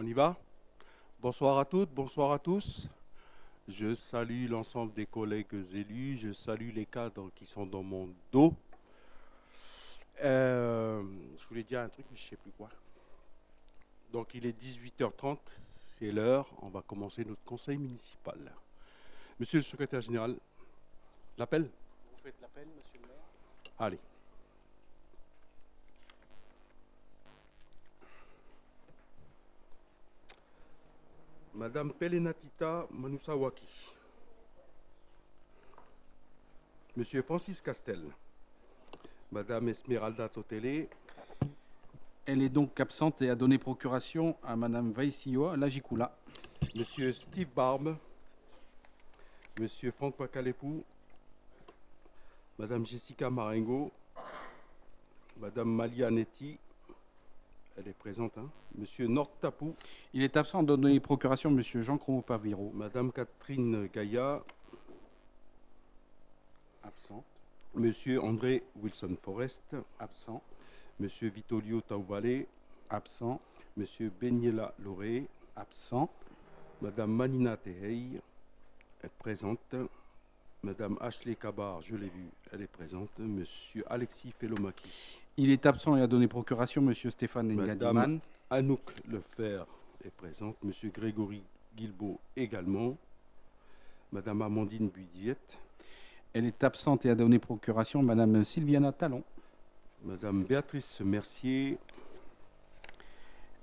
On y va? Bonsoir à toutes, bonsoir à tous. Je salue l'ensemble des collègues élus, je salue les cadres qui sont dans mon dos. Je voulais dire un truc, mais je ne sais plus quoi. Donc il est 18h30, c'est l'heure, on va commencer notre conseil municipal. Monsieur le secrétaire général, l'appel? Vous faites l'appel, monsieur le maire? Allez. Madame Pelenatita Manusawaki. Monsieur Francis Castel. Madame Esmeralda Totele. Elle est donc absente et a donné procuration à madame Vaissioa Lajikula. Monsieur Steve Barbe. Monsieur Franck Pakalepou. Madame Jessica Marengo. Madame Malia Netti. Elle est présente, hein. Monsieur Nord Tapou. Il est absent, a donné procuration à monsieur Jean Cromo-Paviro. Madame Catherine Gaïa. Absent. Monsieur André Wilson Forest. Absent. Monsieur Vitolio Tauvale. Absent. Monsieur Beniela Loré. Absent. Madame Manina Tehei est présente. Madame Ashley Kabar, je l'ai vue, elle est présente. Monsieur Alexis Felomaki. Il est absent et a donné procuration monsieur Stéphane Madame Ngadiman. Anouk Lefer est présente. Monsieur Grégory Guilbeault également. Madame Amandine Budiette. Elle est absente et a donné procuration à madame Sylviana Talon. Madame Béatrice Mercier.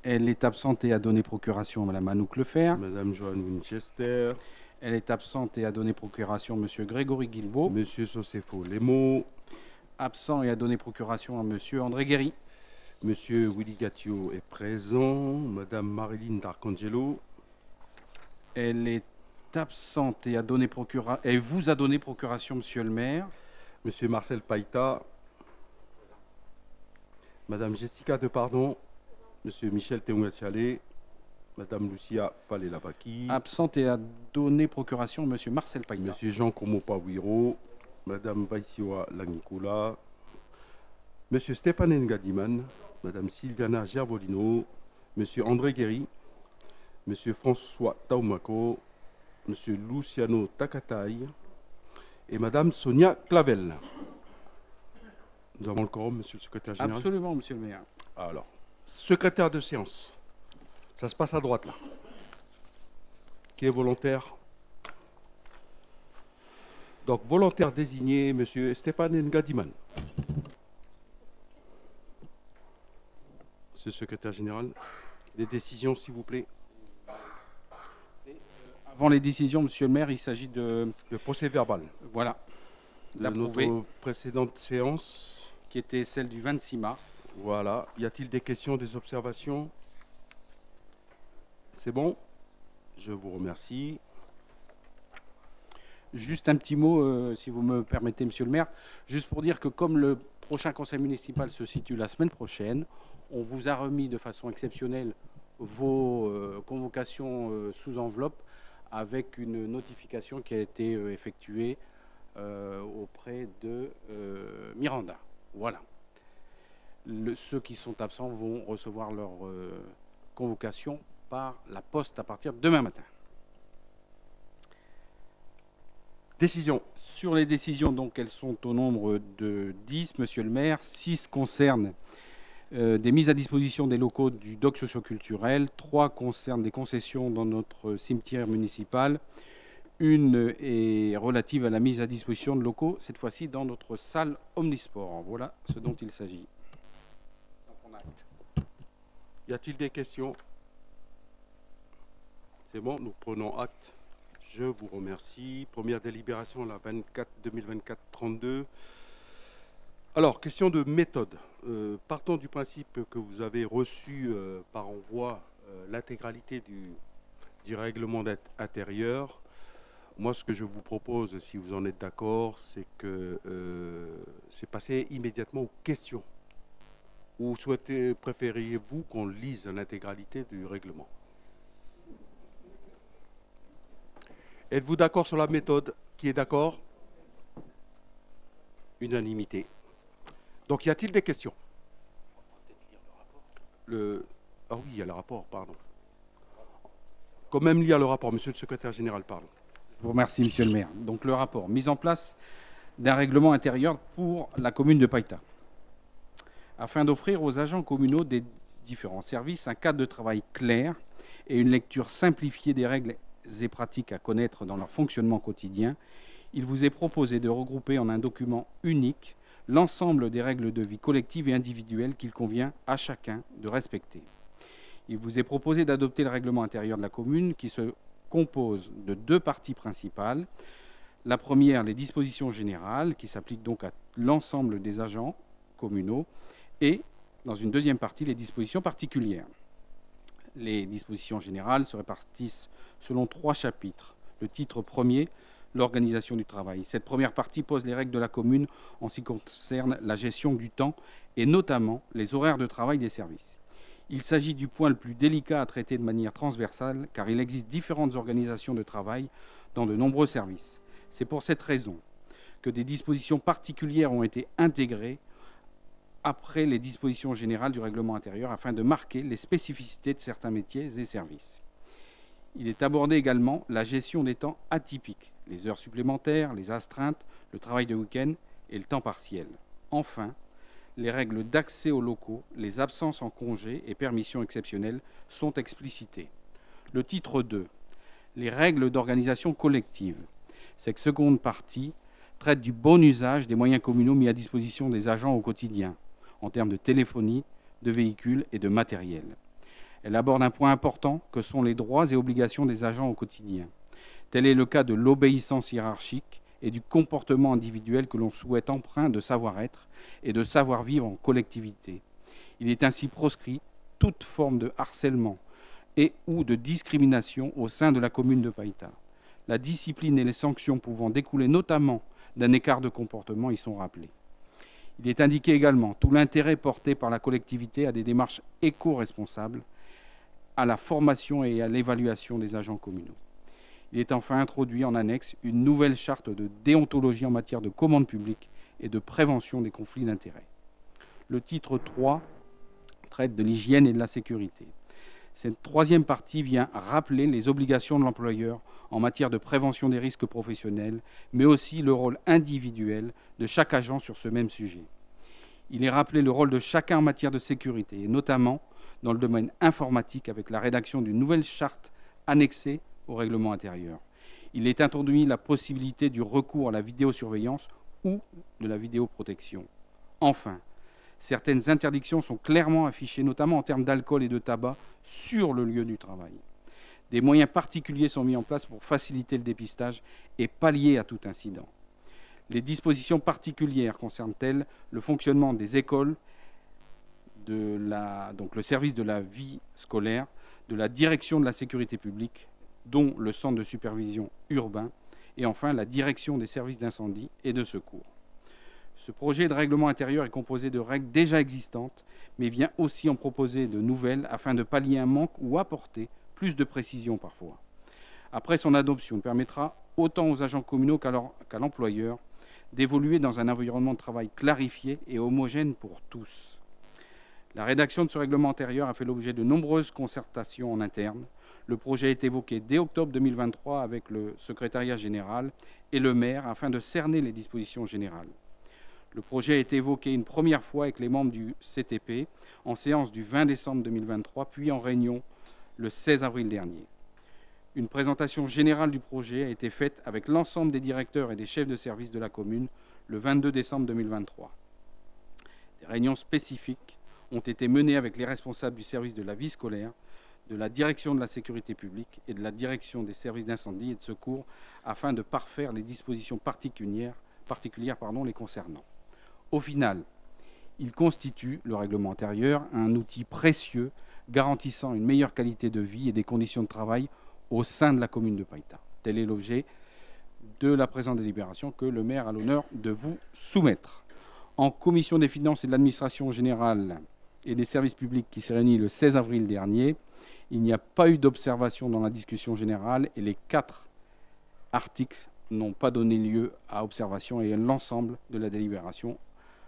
Elle est absente et a donné procuration à madame Anouk Lefer. Madame Joanne Winchester. Elle est absente et a donné procuration à monsieur Grégory Guilbeault. Monsieur Sosefo Lemo. Absent et a donné procuration à monsieur André Guéry. Monsieur Willy Gatio est présent. Madame Marilyn D'Arcangelo. Elle est absente et a donné elle vous a donné procuration, monsieur le maire. Monsieur Marcel Païta. Madame Jessica Depardon. Monsieur Michel Teungassialé. Madame Lucia Falé-Lavaki. Absente et a donné procuration, monsieur Marcel Païta. Monsieur Jean Komo-Pawiro. Madame Vaissioa Langikula. Monsieur Stéphane Ngadiman. Madame Sylviana Gervolino. Monsieur André Guéry. Monsieur François Taumako. Monsieur Luciano Takatai. Et Madame Sonia Clavel. Nous avons le quorum, monsieur le secrétaire général? Absolument, monsieur le maire. Alors, secrétaire de séance. Ça se passe à droite, là. Qui est volontaire? Donc, volontaire désigné, monsieur Stéphane Ngadiman. Monsieur le secrétaire général, les décisions, s'il vous plaît. Avant les décisions, monsieur le maire, il s'agit de... Le procès verbal. Voilà. De D'approuver, notre précédente séance. qui était celle du 26 mars. Voilà. Y a-t-il des questions, des observations? C'est bon? Je vous remercie. Juste un petit mot, si vous me permettez, monsieur le maire, juste pour dire que comme le prochain conseil municipal se situe la semaine prochaine, on vous a remis de façon exceptionnelle vos convocations sous enveloppe avec une notification qui a été effectuée auprès de Miranda. Voilà. Ceux qui sont absents vont recevoir leur convocation par la poste à partir de demain matin. Décision. Sur les décisions, donc, elles sont au nombre de 10, monsieur le maire. 6 concernent des mises à disposition des locaux du doc socioculturel. 3 concernent des concessions dans notre cimetière municipal. Une est relative à la mise à disposition de locaux, cette fois-ci dans notre salle omnisport. Voilà ce dont il s'agit. Donc, on arrête. Y a-t-il des questions? C'est bon, nous prenons acte. Je vous remercie. Première délibération, la 2024-32. Alors, question de méthode. Partons du principe que vous avez reçu par envoi l'intégralité du règlement intérieur. Moi, ce que je vous propose, si vous en êtes d'accord, c'est que c'est passer immédiatement aux questions. Ou préfériez-vous qu'on lise l'intégralité du règlement? Êtes-vous d'accord sur la méthode? Qui est d'accord? Unanimité. Donc, y a-t-il des questions? Ah oui, il y a le rapport, pardon. quand même lire le rapport, monsieur le secrétaire général, pardon. Je vous remercie, monsieur le maire. Donc le rapport, mise en place d'un règlement intérieur pour la commune de Païta. Afin d'offrir aux agents communaux des différents services un cadre de travail clair et une lecture simplifiée des règles et pratiques à connaître dans leur fonctionnement quotidien, il vous est proposé de regrouper en un document unique l'ensemble des règles de vie collective et individuelle qu'il convient à chacun de respecter. Il vous est proposé d'adopter le règlement intérieur de la commune qui se compose de 2 parties principales. La première, les dispositions générales, qui s'appliquent donc à l'ensemble des agents communaux, et dans une deuxième partie, les dispositions particulières. Les dispositions générales se répartissent selon 3 chapitres. Le titre premier, l'organisation du travail. Cette première partie pose les règles de la commune en ce qui concerne la gestion du temps et notamment les horaires de travail des services. Il s'agit du point le plus délicat à traiter de manière transversale car il existe différentes organisations de travail dans de nombreux services. C'est pour cette raison que des dispositions particulières ont été intégrées après les dispositions générales du règlement intérieur afin de marquer les spécificités de certains métiers et services. Il est abordé également la gestion des temps atypiques, les heures supplémentaires, les astreintes, le travail de week-end et le temps partiel. Enfin, les règles d'accès aux locaux, les absences en congé et permissions exceptionnelles sont explicitées. Le titre 2, les règles d'organisation collective. Cette seconde partie traite du bon usage des moyens communaux mis à disposition des agents au quotidien, en termes de téléphonie, de véhicules et de matériel. Elle aborde un point important que sont les droits et obligations des agents au quotidien. Tel est le cas de l'obéissance hiérarchique et du comportement individuel que l'on souhaite empreint de savoir-être et de savoir-vivre en collectivité. Il est ainsi proscrit toute forme de harcèlement et ou de discrimination au sein de la commune de Païta. La discipline et les sanctions pouvant découler notamment d'un écart de comportement y sont rappelées. Il est indiqué également tout l'intérêt porté par la collectivité à des démarches éco-responsables, à la formation et à l'évaluation des agents communaux. Il est enfin introduit en annexe une nouvelle charte de déontologie en matière de commande publique et de prévention des conflits d'intérêts. Le titre 3 traite de l'hygiène et de la sécurité. Cette troisième partie vient rappeler les obligations de l'employeur en matière de prévention des risques professionnels, mais aussi le rôle individuel de chaque agent sur ce même sujet. Il est rappelé le rôle de chacun en matière de sécurité, et notamment dans le domaine informatique avec la rédaction d'une nouvelle charte annexée au règlement intérieur. Il est introduit la possibilité du recours à la vidéosurveillance ou de la vidéoprotection. Enfin, certaines interdictions sont clairement affichées, notamment en termes d'alcool et de tabac, sur le lieu du travail. Des moyens particuliers sont mis en place pour faciliter le dépistage et pallier à tout incident. Les dispositions particulières concernent-elles le fonctionnement des écoles, donc le service de la vie scolaire, de la direction de la sécurité publique, dont le centre de supervision urbain, et enfin la direction des services d'incendie et de secours. Ce projet de règlement intérieur est composé de règles déjà existantes, mais vient aussi en proposer de nouvelles afin de pallier un manque ou apporter plus de précision parfois. Après son adoption, il permettra autant aux agents communaux qu'à l'employeur d'évoluer dans un environnement de travail clarifié et homogène pour tous. La rédaction de ce règlement intérieur a fait l'objet de nombreuses concertations en interne. Le projet est évoqué dès octobre 2023 avec le secrétariat général et le maire afin de cerner les dispositions générales. Le projet a été évoqué une première fois avec les membres du CTP en séance du 20 décembre 2023, puis en réunion le 16 avril dernier. Une présentation générale du projet a été faite avec l'ensemble des directeurs et des chefs de service de la commune le 22 décembre 2023. Des réunions spécifiques ont été menées avec les responsables du service de la vie scolaire, de la direction de la sécurité publique et de la direction des services d'incendie et de secours afin de parfaire les dispositions particulières les concernant. Au final, il constitue, le règlement intérieur, un outil précieux garantissant une meilleure qualité de vie et des conditions de travail au sein de la commune de Païta. Tel est l'objet de la présente délibération que le maire a l'honneur de vous soumettre. En commission des finances et de l'administration générale et des services publics qui s'est réunie le 16 avril dernier, il n'y a pas eu d'observation dans la discussion générale et les 4 articles n'ont pas donné lieu à observation et l'ensemble de la délibération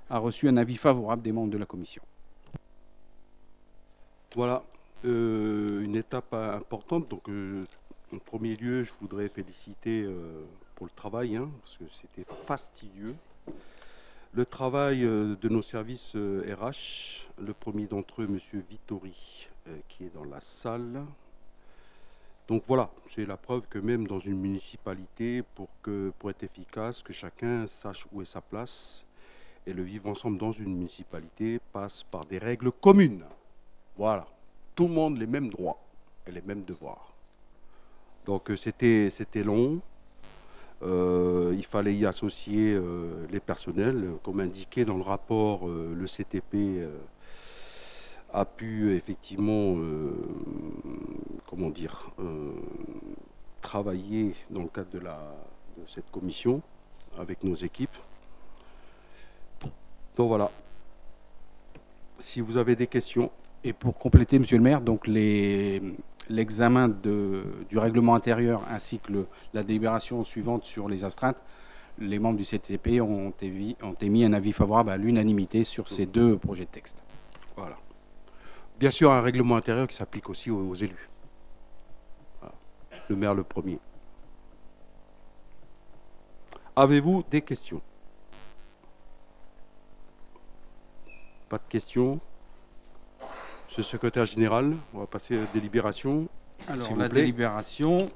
a reçu un avis favorable des membres de la commission. Voilà. Une étape importante. Donc, en premier lieu, je voudrais féliciter pour le travail, hein, parce que c'était fastidieux. Le travail de nos services RH, le premier d'entre eux, M. Vittori, qui est dans la salle. Donc voilà, c'est la preuve que même dans une municipalité, pour être efficace, que chacun sache où est sa place. Et le vivre ensemble dans une municipalité passe par des règles communes. Voilà, tout le monde les mêmes droits et les mêmes devoirs. Donc c'était long. Il fallait y associer les personnels. Comme indiqué dans le rapport, le CTP a pu effectivement, comment dire, travailler dans le cadre de cette commission avec nos équipes. Donc voilà. Si vous avez des questions. Et pour compléter, Monsieur le maire, donc l'examen du règlement intérieur ainsi que la délibération suivante sur les astreintes, les membres du CTP ont émis un avis favorable à l'unanimité sur ces deux projets de texte. Voilà. Bien sûr, un règlement intérieur qui s'applique aussi aux élus. Voilà. Le maire le premier. Avez-vous des questions? Pas de questions? Monsieur le secrétaire général, on va passer à la délibération. Alors, la délibération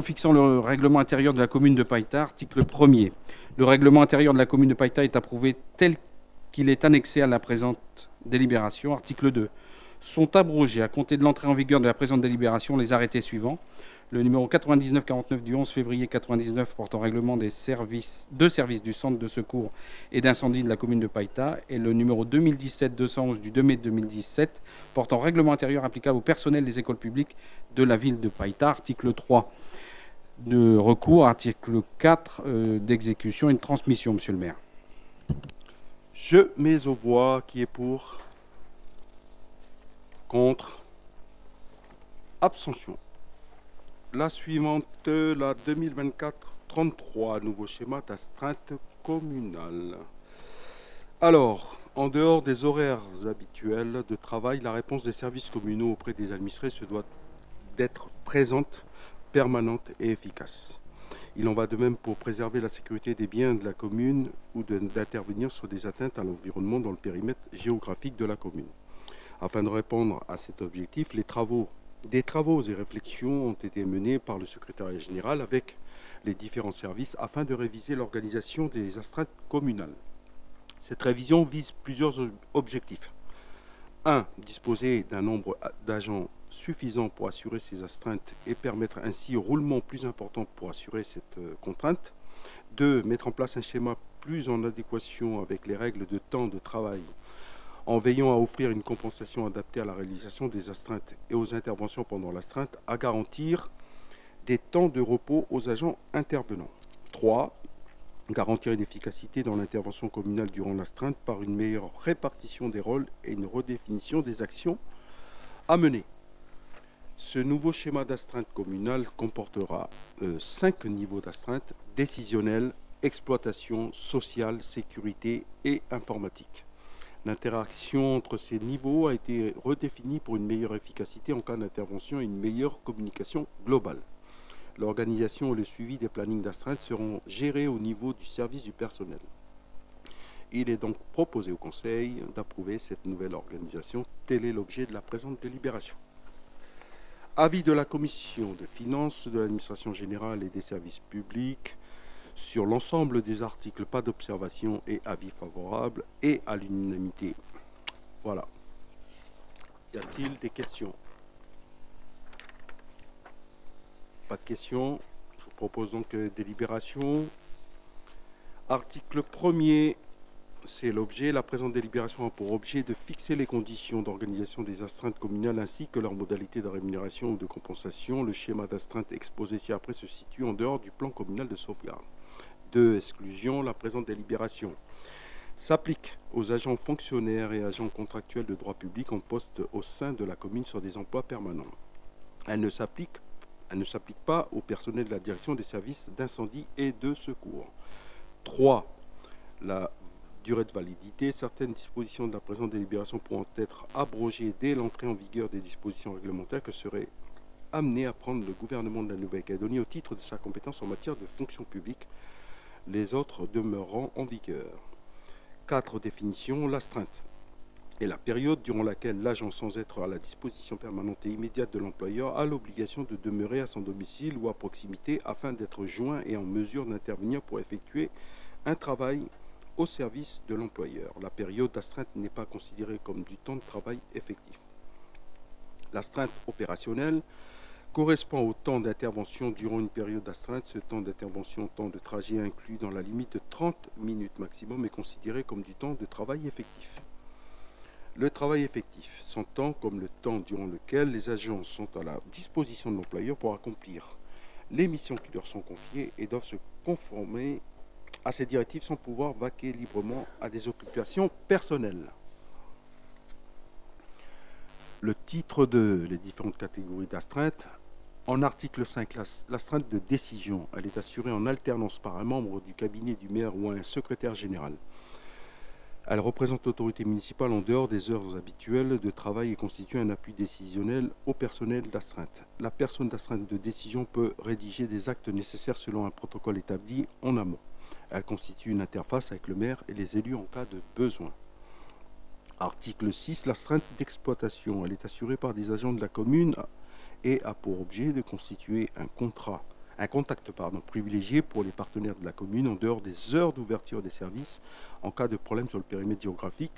fixant le règlement intérieur de la commune de Païta, article 1er. Le règlement intérieur de la commune de Païta est approuvé tel qu'il est annexé à la présente délibération. Article 2. Sont abrogés, à compter de l'entrée en vigueur de la présente délibération, les arrêtés suivants. Le numéro 99-49 du 11 février 99 portant règlement des services du centre de secours et d'incendie de la commune de Païta et le numéro 2017-211 du 2 mai 2017 portant règlement intérieur applicable au personnel des écoles publiques de la ville de Païta. Article 3 de recours, article 4 d'exécution et de transmission, monsieur le maire. Je mets aux voix qui est pour, contre, abstention. La suivante, la 2024-33, nouveau schéma d'astreinte communale. Alors, en dehors des horaires habituels de travail, la réponse des services communaux auprès des administrés se doit d'être présente, permanente et efficace. Il en va de même pour préserver la sécurité des biens de la commune ou d'intervenir sur des atteintes à l'environnement dans le périmètre géographique de la commune. Afin de répondre à cet objectif, des travaux et réflexions ont été menés par le secrétariat général avec les différents services afin de réviser l'organisation des astreintes communales. Cette révision vise plusieurs objectifs. 1. Disposer d'un nombre d'agents suffisant pour assurer ces astreintes et permettre ainsi un roulement plus important pour assurer cette contrainte. 2. Mettre en place un schéma plus en adéquation avec les règles de temps de travail en veillant à offrir une compensation adaptée à la réalisation des astreintes et aux interventions pendant l'astreinte, à garantir des temps de repos aux agents intervenants. 3. Garantir une efficacité dans l'intervention communale durant l'astreinte par une meilleure répartition des rôles et une redéfinition des actions à mener. Ce nouveau schéma d'astreinte communale comportera 5 niveaux d'astreinte: décisionnel, exploitation, sociale, sécurité et informatique. L'interaction entre ces niveaux a été redéfinie pour une meilleure efficacité en cas d'intervention et une meilleure communication globale. L'organisation et le suivi des plannings d'astreinte seront gérés au niveau du service du personnel. Il est donc proposé au Conseil d'approuver cette nouvelle organisation. Tel est l'objet de la présente délibération. Avis de la Commission des finances, de l'administration générale et des services publics. Sur l'ensemble des articles, pas d'observation et avis favorable et à l'unanimité. Voilà. Y a-t-il des questions? Pas de questions. Je vous propose donc délibération. Article 1er, c'est l'objet. La présente délibération a pour objet de fixer les conditions d'organisation des astreintes communales ainsi que leurs modalités de rémunération ou de compensation. Le schéma d'astreinte exposé ci-après se situe en dehors du plan communal de sauvegarde. 2. Exclusion. La présente délibération s'applique aux agents fonctionnaires et agents contractuels de droit public en poste au sein de la commune sur des emplois permanents. Elle ne s'applique pas au personnel de la direction des services d'incendie et de secours. 3. La Durée de validité. Certaines dispositions de la présente délibération pourront être abrogées dès l'entrée en vigueur des dispositions réglementaires que serait amené à prendre le gouvernement de la Nouvelle-Calédonie au titre de sa compétence en matière de fonction publique, les autres demeurant en vigueur. 4. Définition. L'astreinte est la période durant laquelle l'agent, sans être à la disposition permanente et immédiate de l'employeur, a l'obligation de demeurer à son domicile ou à proximité afin d'être joint et en mesure d'intervenir pour effectuer un travail au service de l'employeur. La période d'astreinte n'est pas considérée comme du temps de travail effectif. L'astreinte opérationnelle correspond au temps d'intervention durant une période d'astreinte. Ce temps d'intervention, temps de trajet inclus dans la limite de 30 minutes maximum, est considéré comme du temps de travail effectif. Le travail effectif s'entend comme le temps durant lequel les agents sont à la disposition de l'employeur pour accomplir les missions qui leur sont confiées et doivent se conformer à ces directives sans pouvoir vaquer librement à des occupations personnelles. Le titre de les différentes catégories d'astreinte. En article 5, l'astreinte de décision, elle est assurée en alternance par un membre du cabinet du maire ou un secrétaire général. Elle représente l'autorité municipale en dehors des heures habituelles de travail et constitue un appui décisionnel au personnel d'astreinte. La personne d'astreinte de décision peut rédiger des actes nécessaires selon un protocole établi en amont. Elle constitue une interface avec le maire et les élus en cas de besoin. Article 6, l'astreinte d'exploitation, elle est assurée par des agents de la commune et a pour objet de constituer un contact privilégié pour les partenaires de la commune en dehors des heures d'ouverture des services en cas de problème sur le périmètre géographique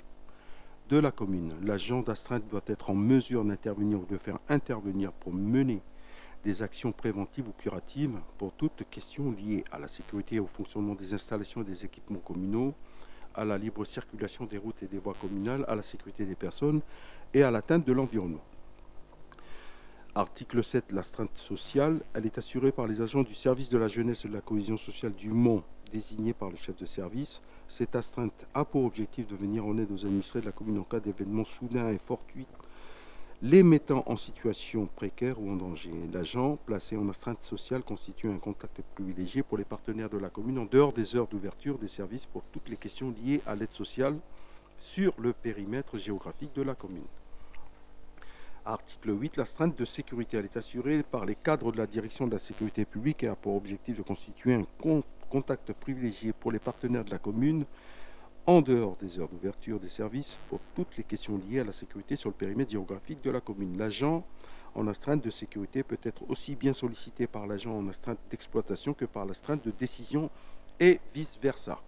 de la commune. L'agent d'astreinte doit être en mesure d'intervenir ou de faire intervenir pour mener des actions préventives ou curatives pour toute question liée à la sécurité et au fonctionnement des installations et des équipements communaux, à la libre circulation des routes et des voies communales, à la sécurité des personnes et à l'atteinte de l'environnement. Article 7, l'astreinte sociale, elle est assurée par les agents du service de la jeunesse et de la cohésion sociale du Mont, désignés par le chef de service. Cette astreinte a pour objectif de venir en aide aux administrés de la commune en cas d'événements soudains et fortuits, les mettant en situation précaire ou en danger. L'agent placé en astreinte sociale constitue un contact privilégié pour les partenaires de la commune en dehors des heures d'ouverture des services pour toutes les questions liées à l'aide sociale sur le périmètre géographique de la commune. Article 8, l'astreinte de sécurité, elle est assurée par les cadres de la direction de la sécurité publique et a pour objectif de constituer un contact privilégié pour les partenaires de la commune en dehors des heures d'ouverture des services pour toutes les questions liées à la sécurité sur le périmètre géographique de la commune. L'agent en astreinte de sécurité peut être aussi bien sollicité par l'agent en astreinte d'exploitation que par l'astreinte de décision et vice-versa.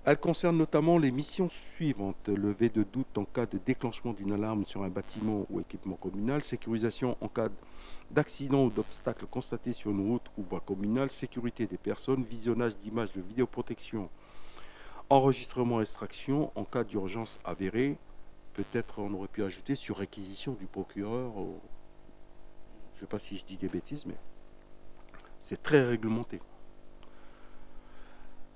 Elle concerne notamment les missions suivantes: levée de doute en cas de déclenchement d'une alarme sur un bâtiment ou équipement communal, sécurisation en cas d'accident ou d'obstacle constaté sur une route ou voie communale, sécurité des personnes, visionnage d'images de vidéoprotection, enregistrement et extraction en cas d'urgence avérée. Peut-être on aurait pu ajouter sur réquisition du procureur. Je ne sais pas si je dis des bêtises, mais c'est très réglementé.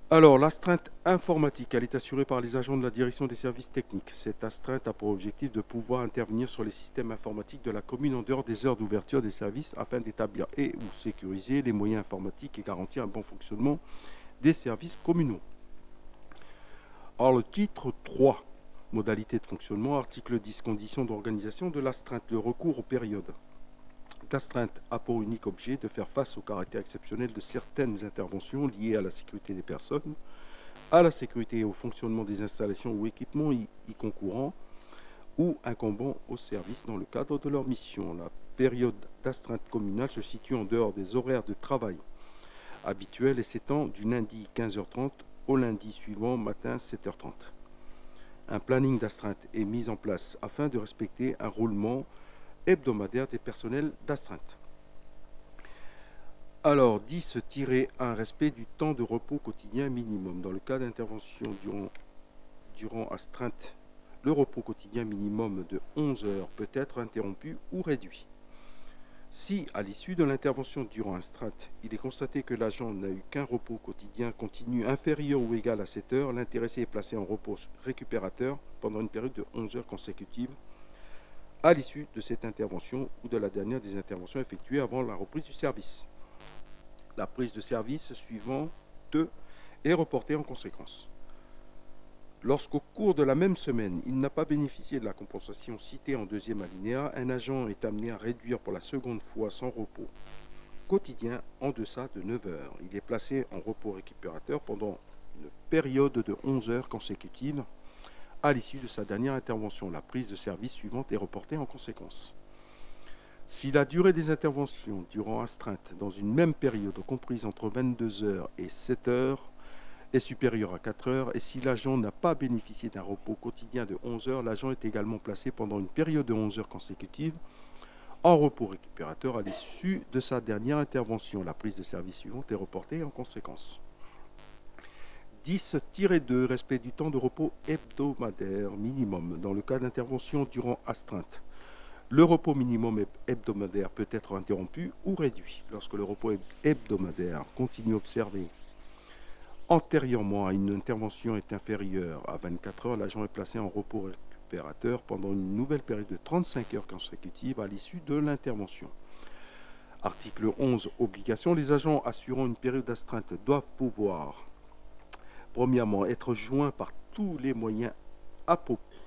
Alors, l'astreinte informatique, elle est assurée par les agents de la direction des services techniques. Cette astreinte a pour objectif de pouvoir intervenir sur les systèmes informatiques de la commune en dehors des heures d'ouverture des services afin d'établir et ou sécuriser les moyens informatiques et garantir un bon fonctionnement des services communaux. Alors, le titre 3, modalités de fonctionnement, article 10, conditions d'organisation de l'astreinte, le recours aux périodes. L'astreinte a pour unique objet de faire face au caractère exceptionnel de certaines interventions liées à la sécurité des personnes, à la sécurité et au fonctionnement des installations ou équipements y concourant ou incombant aux services dans le cadre de leur mission. La période d'astreinte communale se situe en dehors des horaires de travail habituels et s'étend du lundi 15h30 au lundi suivant matin 7h30. Un planning d'astreinte est mis en place afin de respecter un roulement hebdomadaire des personnels d'astreinte. Alors, 10-1, respect du temps de repos quotidien minimum. Dans le cas d'intervention durant astreinte, le repos quotidien minimum de 11 heures peut être interrompu ou réduit. Si, à l'issue de l'intervention durant astreinte, il est constaté que l'agent n'a eu qu'un repos quotidien continu inférieur ou égal à 7 heures, l'intéressé est placé en repos récupérateur pendant une période de 11 heures consécutives à l'issue de cette intervention ou de la dernière des interventions effectuées avant la reprise du service. La prise de service suivante est reportée en conséquence. Lorsqu'au cours de la même semaine, il n'a pas bénéficié de la compensation citée en deuxième alinéa, un agent est amené à réduire pour la seconde fois son repos quotidien en deçà de 9 heures. Il est placé en repos récupérateur pendant une période de 11 heures consécutives à l'issue de sa dernière intervention. La prise de service suivante est reportée en conséquence. Si la durée des interventions durant astreinte dans une même période comprise entre 22 heures et 7 heures est supérieure à 4 heures et si l'agent n'a pas bénéficié d'un repos quotidien de 11 heures, l'agent est également placé pendant une période de 11 heures consécutives en repos récupérateur à l'issue de sa dernière intervention. La prise de service suivante est reportée en conséquence. 10-2. Respect du temps de repos hebdomadaire minimum dans le cas d'intervention durant astreinte. Le repos minimum hebdomadaire peut être interrompu ou réduit. Lorsque le repos hebdomadaire continue observé antérieurement à une intervention est inférieur à 24 heures, l'agent est placé en repos récupérateur pendant une nouvelle période de 35 heures consécutives à l'issue de l'intervention. Article 11. Obligation. Les agents assurant une période d'astreinte doivent pouvoir, premièrement, être joints par tous les moyens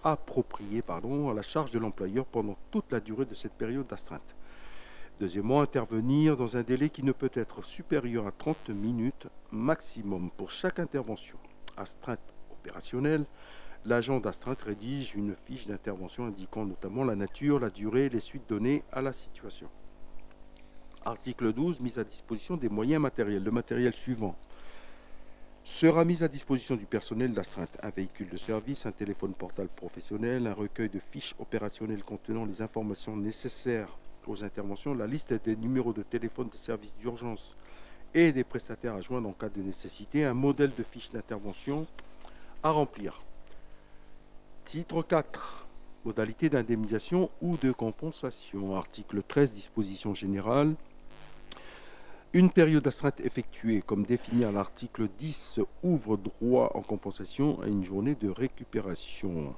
appropriés à la charge de l'employeur pendant toute la durée de cette période d'astreinte. Deuxièmement, intervenir dans un délai qui ne peut être supérieur à 30 minutes maximum pour chaque intervention. Astreinte opérationnelle. L'agent d'astreinte rédige une fiche d'intervention indiquant notamment la nature, la durée et les suites données à la situation. Article 12. Mise à disposition des moyens matériels. Le matériel suivant sera mis à disposition du personnel d'astreinte: un véhicule de service, un téléphone portable professionnel, un recueil de fiches opérationnelles contenant les informations nécessaires aux interventions, la liste des numéros de téléphone de service d'urgence et des prestataires à joindre en cas de nécessité, un modèle de fiche d'intervention à remplir. Titre 4. Modalité d'indemnisation ou de compensation. Article 13. Dispositions générales. Une période d'astreinte effectuée, comme défini à l'article 10, ouvre droit en compensation à une journée de récupération.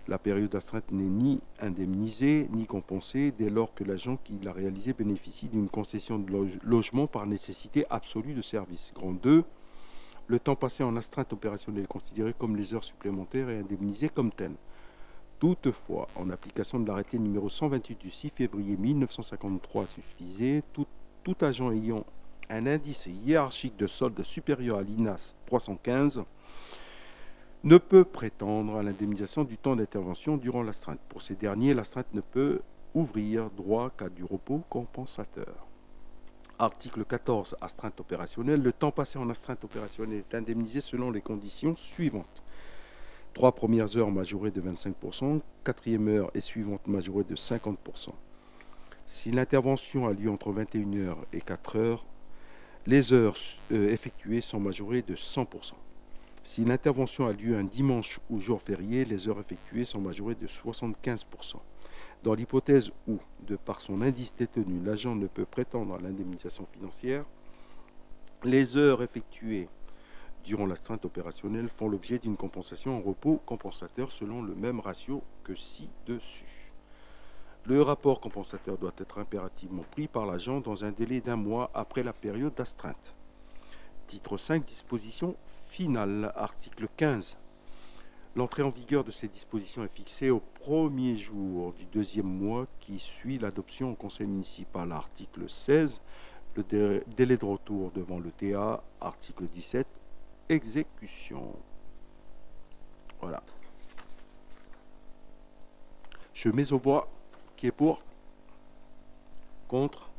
La période d'astreinte n'est ni indemnisée ni compensée dès lors que l'agent qui l'a réalisé bénéficie d'une concession de logement par nécessité absolue de service. Grand 2. Le temps passé en astreinte opérationnelle est considéré comme les heures supplémentaires et indemnisé comme tel. Toutefois, en application de l'arrêté numéro 128 du 6 février 1953 suffisé, tout agent ayant un indice hiérarchique de solde supérieur à l'INAS 315 ne peut prétendre à l'indemnisation du temps d'intervention durant l'astreinte. Pour ces derniers, l'astreinte ne peut ouvrir droit qu'à du repos compensateur. Article 14. Astreinte opérationnelle. Le temps passé en astreinte opérationnelle est indemnisé selon les conditions suivantes. 3 premières heures majorées de 25%, 4e heure et suivante majorée de 50%. Si l'intervention a lieu entre 21h et 4h, les heures effectuées sont majorées de 100%. Si l'intervention a lieu un dimanche ou jour férié, les heures effectuées sont majorées de 75%. Dans l'hypothèse où, de par son indice détenu, l'agent ne peut prétendre à l'indemnisation financière, les heures effectuées durant l'astreinte opérationnelle font l'objet d'une compensation en repos compensateur selon le même ratio que ci-dessus. Le rapport compensateur doit être impérativement pris par l'agent dans un délai d'1 mois après la période d'astreinte. Titre 5. Disposition finale. Article 15. L'entrée en vigueur de ces dispositions est fixée au premier jour du 2e mois qui suit l'adoption au conseil municipal. Article 16. Le délai de retour devant le TA. Article 17. Exécution. Voilà. Je mets aux voix. Qui est pour? Contre?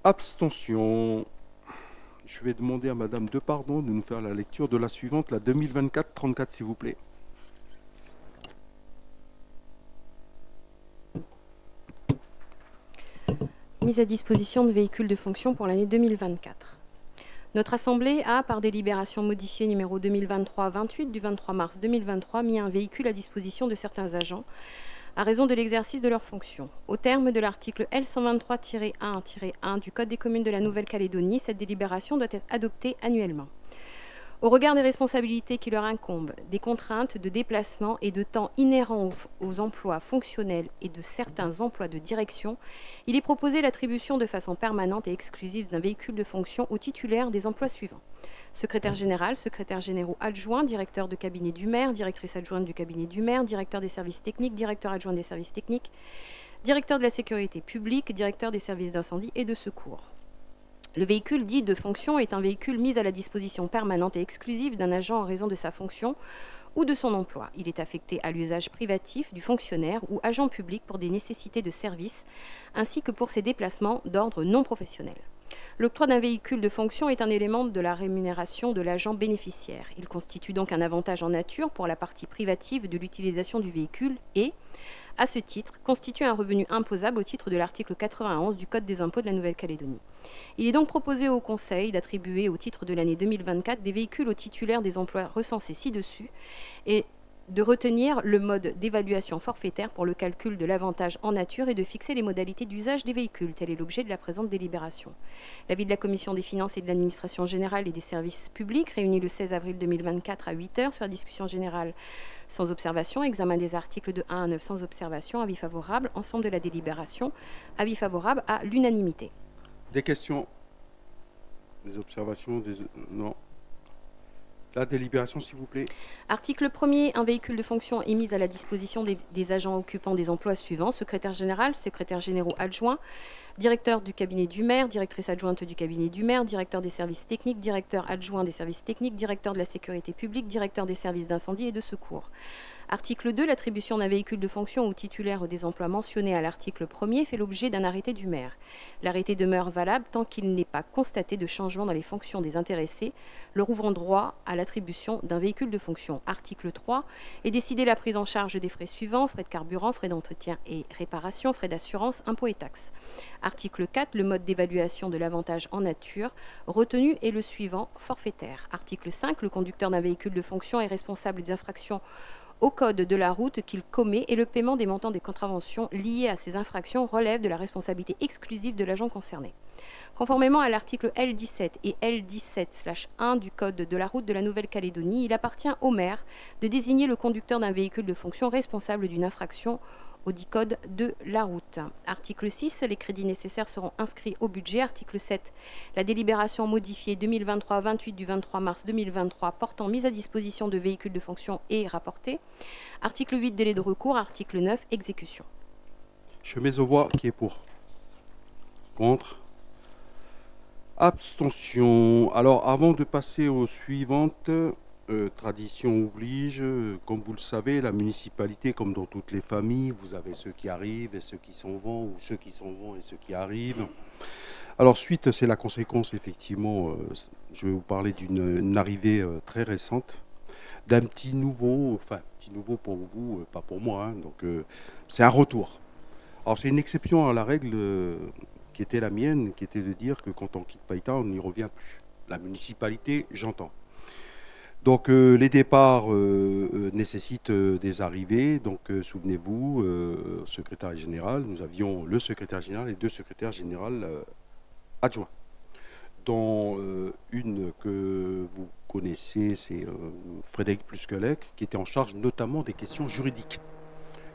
Abstention. Je vais demander à Madame Depardon de nous faire la lecture de la suivante, la 2024-34, s'il vous plaît. Mise à disposition de véhicules de fonction pour l'année 2024. Notre Assemblée a, par délibération modifiée numéro 2023-28 du 23 mars 2023, mis un véhicule à disposition de certains agents à raison de l'exercice de leurs fonctions. Au terme de l'article L123-1-1 du Code des communes de la Nouvelle-Calédonie, cette délibération doit être adoptée annuellement. Au regard des responsabilités qui leur incombent, des contraintes de déplacement et de temps inhérents aux emplois fonctionnels et de certains emplois de direction, il est proposé l'attribution de façon permanente et exclusive d'un véhicule de fonction aux titulaires des emplois suivants: secrétaire général, secrétaire généraux adjoints, directeur de cabinet du maire, directrice adjointe du cabinet du maire, directeur des services techniques, directeur adjoint des services techniques, directeur de la sécurité publique, directeur des services d'incendie et de secours. Le véhicule dit de fonction est un véhicule mis à la disposition permanente et exclusive d'un agent en raison de sa fonction ou de son emploi. Il est affecté à l'usage privatif du fonctionnaire ou agent public pour des nécessités de service, ainsi que pour ses déplacements d'ordre non professionnel. L'octroi d'un véhicule de fonction est un élément de la rémunération de l'agent bénéficiaire. Il constitue donc un avantage en nature pour la partie privative de l'utilisation du véhicule et, à ce titre, constitue un revenu imposable au titre de l'article 91 du Code des impôts de la Nouvelle-Calédonie. Il est donc proposé au Conseil d'attribuer au titre de l'année 2024 des véhicules aux titulaires des emplois recensés ci-dessus et de retenir le mode d'évaluation forfaitaire pour le calcul de l'avantage en nature et de fixer les modalités d'usage des véhicules. Tel est l'objet de la présente délibération. L'avis de la Commission des finances et de l'administration générale et des services publics, réunie le 16 avril 2024 à 8h sur la discussion générale sans observation, examen des articles de 1 à 9 sans observation, avis favorable, ensemble de la délibération, avis favorable à l'unanimité. Des questions? Des observations? Non. La délibération, s'il vous plaît. Article 1er. Un véhicule de fonction est mis à la disposition des agents occupant des emplois suivants: secrétaire général, secrétaire généraux adjoints, directeur du cabinet du maire, directrice adjointe du cabinet du maire, directeur des services techniques, directeur adjoint des services techniques, directeur de la sécurité publique, directeur des services d'incendie et de secours. Article 2. L'attribution d'un véhicule de fonction au titulaire des emplois mentionnés à l'article 1er fait l'objet d'un arrêté du maire. L'arrêté demeure valable tant qu'il n'est pas constaté de changement dans les fonctions des intéressés, leur ouvrant droit à l'attribution d'un véhicule de fonction. Article 3. Est décidée la prise en charge des frais suivants: frais de carburant, frais d'entretien et réparation, frais d'assurance, impôts et taxes. Article 4. Le mode d'évaluation de l'avantage en nature retenu est le suivant: forfaitaire. Article 5. Le conducteur d'un véhicule de fonction est responsable des infractions au code de la route qu'il commet et le paiement des montants des contraventions liées à ces infractions relève de la responsabilité exclusive de l'agent concerné. Conformément à l'article L17 et L17/1 du Code de la route de la Nouvelle-Calédonie, il appartient au maire de désigner le conducteur d'un véhicule de fonction responsable d'une infraction au dit Code de la route. Article 6. Les crédits nécessaires seront inscrits au budget. Article 7. La délibération modifiée 2023-28 du 23 mars 2023 portant mise à disposition de véhicules de fonction est rapportée. Article 8. Délai de recours. Article 9. Exécution. Je mets aux voix. Qui est pour? Contre? Abstention. Alors, avant de passer aux suivantes, tradition oblige, comme vous le savez, la municipalité, comme dans toutes les familles, vous avez ceux qui arrivent et ceux qui s'en vont, ou ceux qui s'en vont et ceux qui arrivent. Alors, suite, c'est la conséquence, effectivement, je vais vous parler d'une arrivée très récente, d'un petit nouveau, enfin, petit nouveau pour vous, pas pour moi, hein, donc c'est un retour. Alors, c'est une exception à la règle qui était la mienne, qui était de dire que quand on quitte Païta, on n'y revient plus. La municipalité, j'entends. Donc les départs nécessitent des arrivées. Donc souvenez-vous, secrétaire général, nous avions le secrétaire général et 2 secrétaires généraux adjoints. Dont une que vous connaissez, c'est Frédéric Plusquelec, qui était en charge notamment des questions juridiques,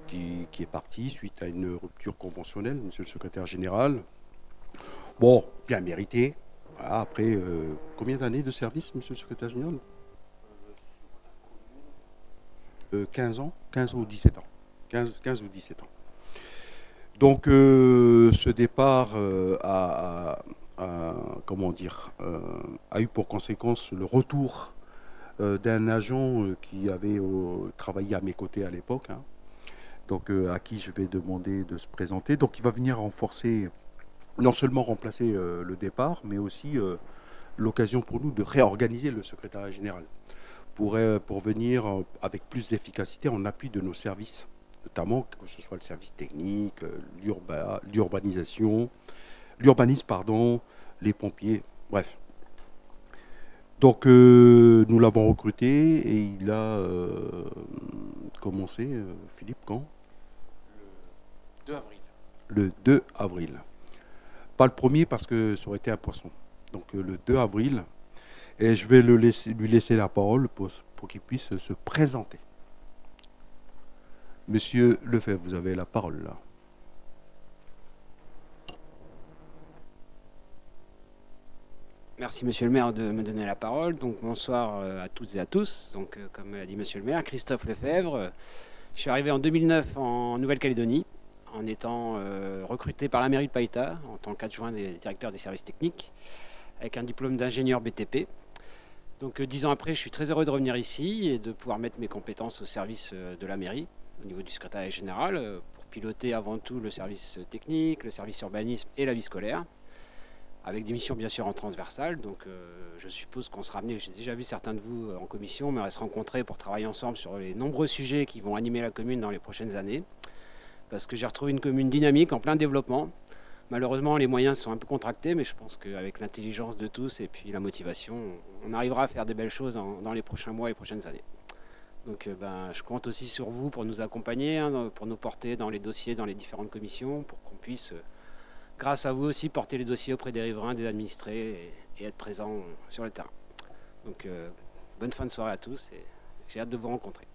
qui est parti suite à une rupture conventionnelle, monsieur le secrétaire général. Bon, bien mérité. Voilà, après, combien d'années de service, monsieur le secrétaire général? 15 ans, 15 ou 17 ans. 15 ou 17 ans. Donc, ce départ comment dire, a eu pour conséquence le retour d'un agent qui avait travaillé à mes côtés à l'époque, hein. Donc, à qui je vais demander de se présenter. Donc, il va venir renforcer, non seulement remplacer le départ, mais aussi l'occasion pour nous de réorganiser le secrétariat général pour venir avec plus d'efficacité en appui de nos services, notamment que ce soit le service technique, l'urbanisme, les pompiers, bref. Donc nous l'avons recruté et il a commencé, Philippe, quand? Le 2 avril. Le 2 avril. Pas le premier parce que ça aurait été un poisson. Donc le 2 avril. Et je vais lui laisser la parole pour qu'il puisse se présenter. Monsieur Lefebvre, vous avez la parole là. Merci Monsieur le maire de me donner la parole. Donc bonsoir à toutes et à tous. Donc comme l'a dit Monsieur le maire, Christophe Lefebvre. Je suis arrivé en 2009 en Nouvelle-Calédonie en étant recruté par la mairie de Païta en tant qu'adjoint des directeurs des services techniques avec un diplôme d'ingénieur BTP. Donc 10 ans après, je suis très heureux de revenir ici et de pouvoir mettre mes compétences au service de la mairie au niveau du secrétariat général pour piloter avant tout le service technique, le service urbanisme et la vie scolaire, avec des missions bien sûr en transversale. Donc je suppose qu'on sera amené, j'ai déjà vu certains de vous en commission, mais on va se rencontrer pour travailler ensemble sur les nombreux sujets qui vont animer la commune dans les prochaines années. Parce que j'ai retrouvé une commune dynamique, en plein développement. Malheureusement, les moyens sont un peu contractés, mais je pense qu'avec l'intelligence de tous et puis la motivation, on arrivera à faire des belles choses dans les prochains mois et les prochaines années. Donc je compte aussi sur vous pour nous accompagner, pour nous porter dans les dossiers, dans les différentes commissions, pour qu'on puisse, grâce à vous aussi, porter les dossiers auprès des riverains, des administrés et être présent sur le terrain. Donc bonne fin de soirée à tous et j'ai hâte de vous rencontrer.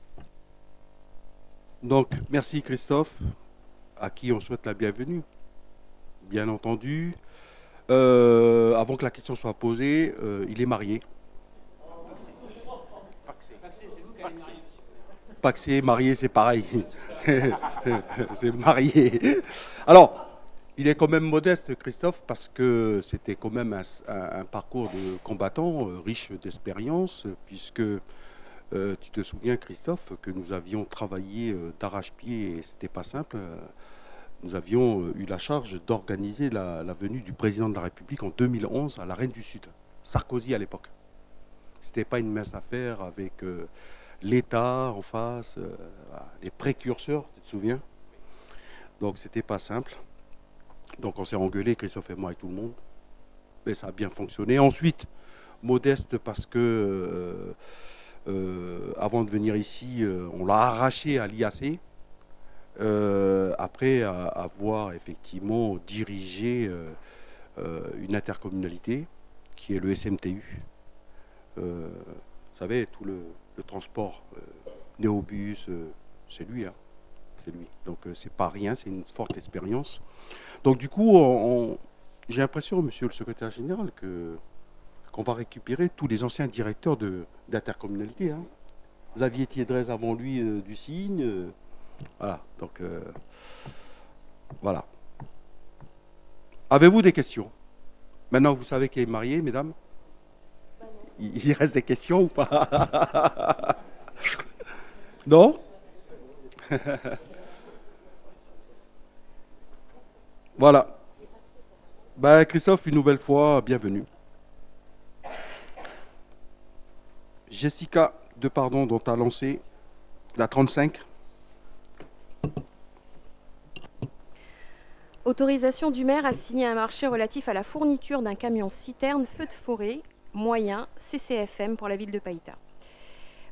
Donc merci Christophe, à qui on souhaite la bienvenue. Bien entendu. Avant que la question soit posée, il est marié. Paxé, marié, c'est pareil. C'est marié. Alors, il est quand même modeste, Christophe, parce que c'était quand même un parcours de combattant riche d'expérience, puisque tu te souviens, Christophe, que nous avions travaillé d'arrache-pied et c'était pas simple. Nous avions eu la charge d'organiser la venue du président de la République en 2011 à la Reine du Sud, Sarkozy à l'époque. C'était pas une mince affaire avec l'État en face, les précurseurs, tu te souviens? Donc c'était pas simple. Donc on s'est engueulé, Christophe et moi et tout le monde. Mais ça a bien fonctionné. Ensuite, modeste parce que avant de venir ici, on l'a arraché à l'IAC. Après avoir effectivement dirigé une intercommunalité qui est le SMTU. Vous savez, tout le transport, néobus, c'est lui. Hein. C'est lui. Donc c'est pas rien, c'est une forte expérience. Donc du coup, j'ai l'impression, monsieur le secrétaire général, qu'on va récupérer tous les anciens directeurs d'intercommunalité. Hein. Xavier Thiedrez avant lui du Cygne. Voilà, donc voilà. Avez-vous des questions? Maintenant vous savez qu'il est marié, mesdames? Il reste des questions ou pas? Non? Voilà. Ben, Christophe, une nouvelle fois, bienvenue. Jessica Depardon, dont tu as lancé la 35. Autorisation du maire à signer un marché relatif à la fourniture d'un camion citerne feu de forêt moyen CCFM pour la ville de Païta.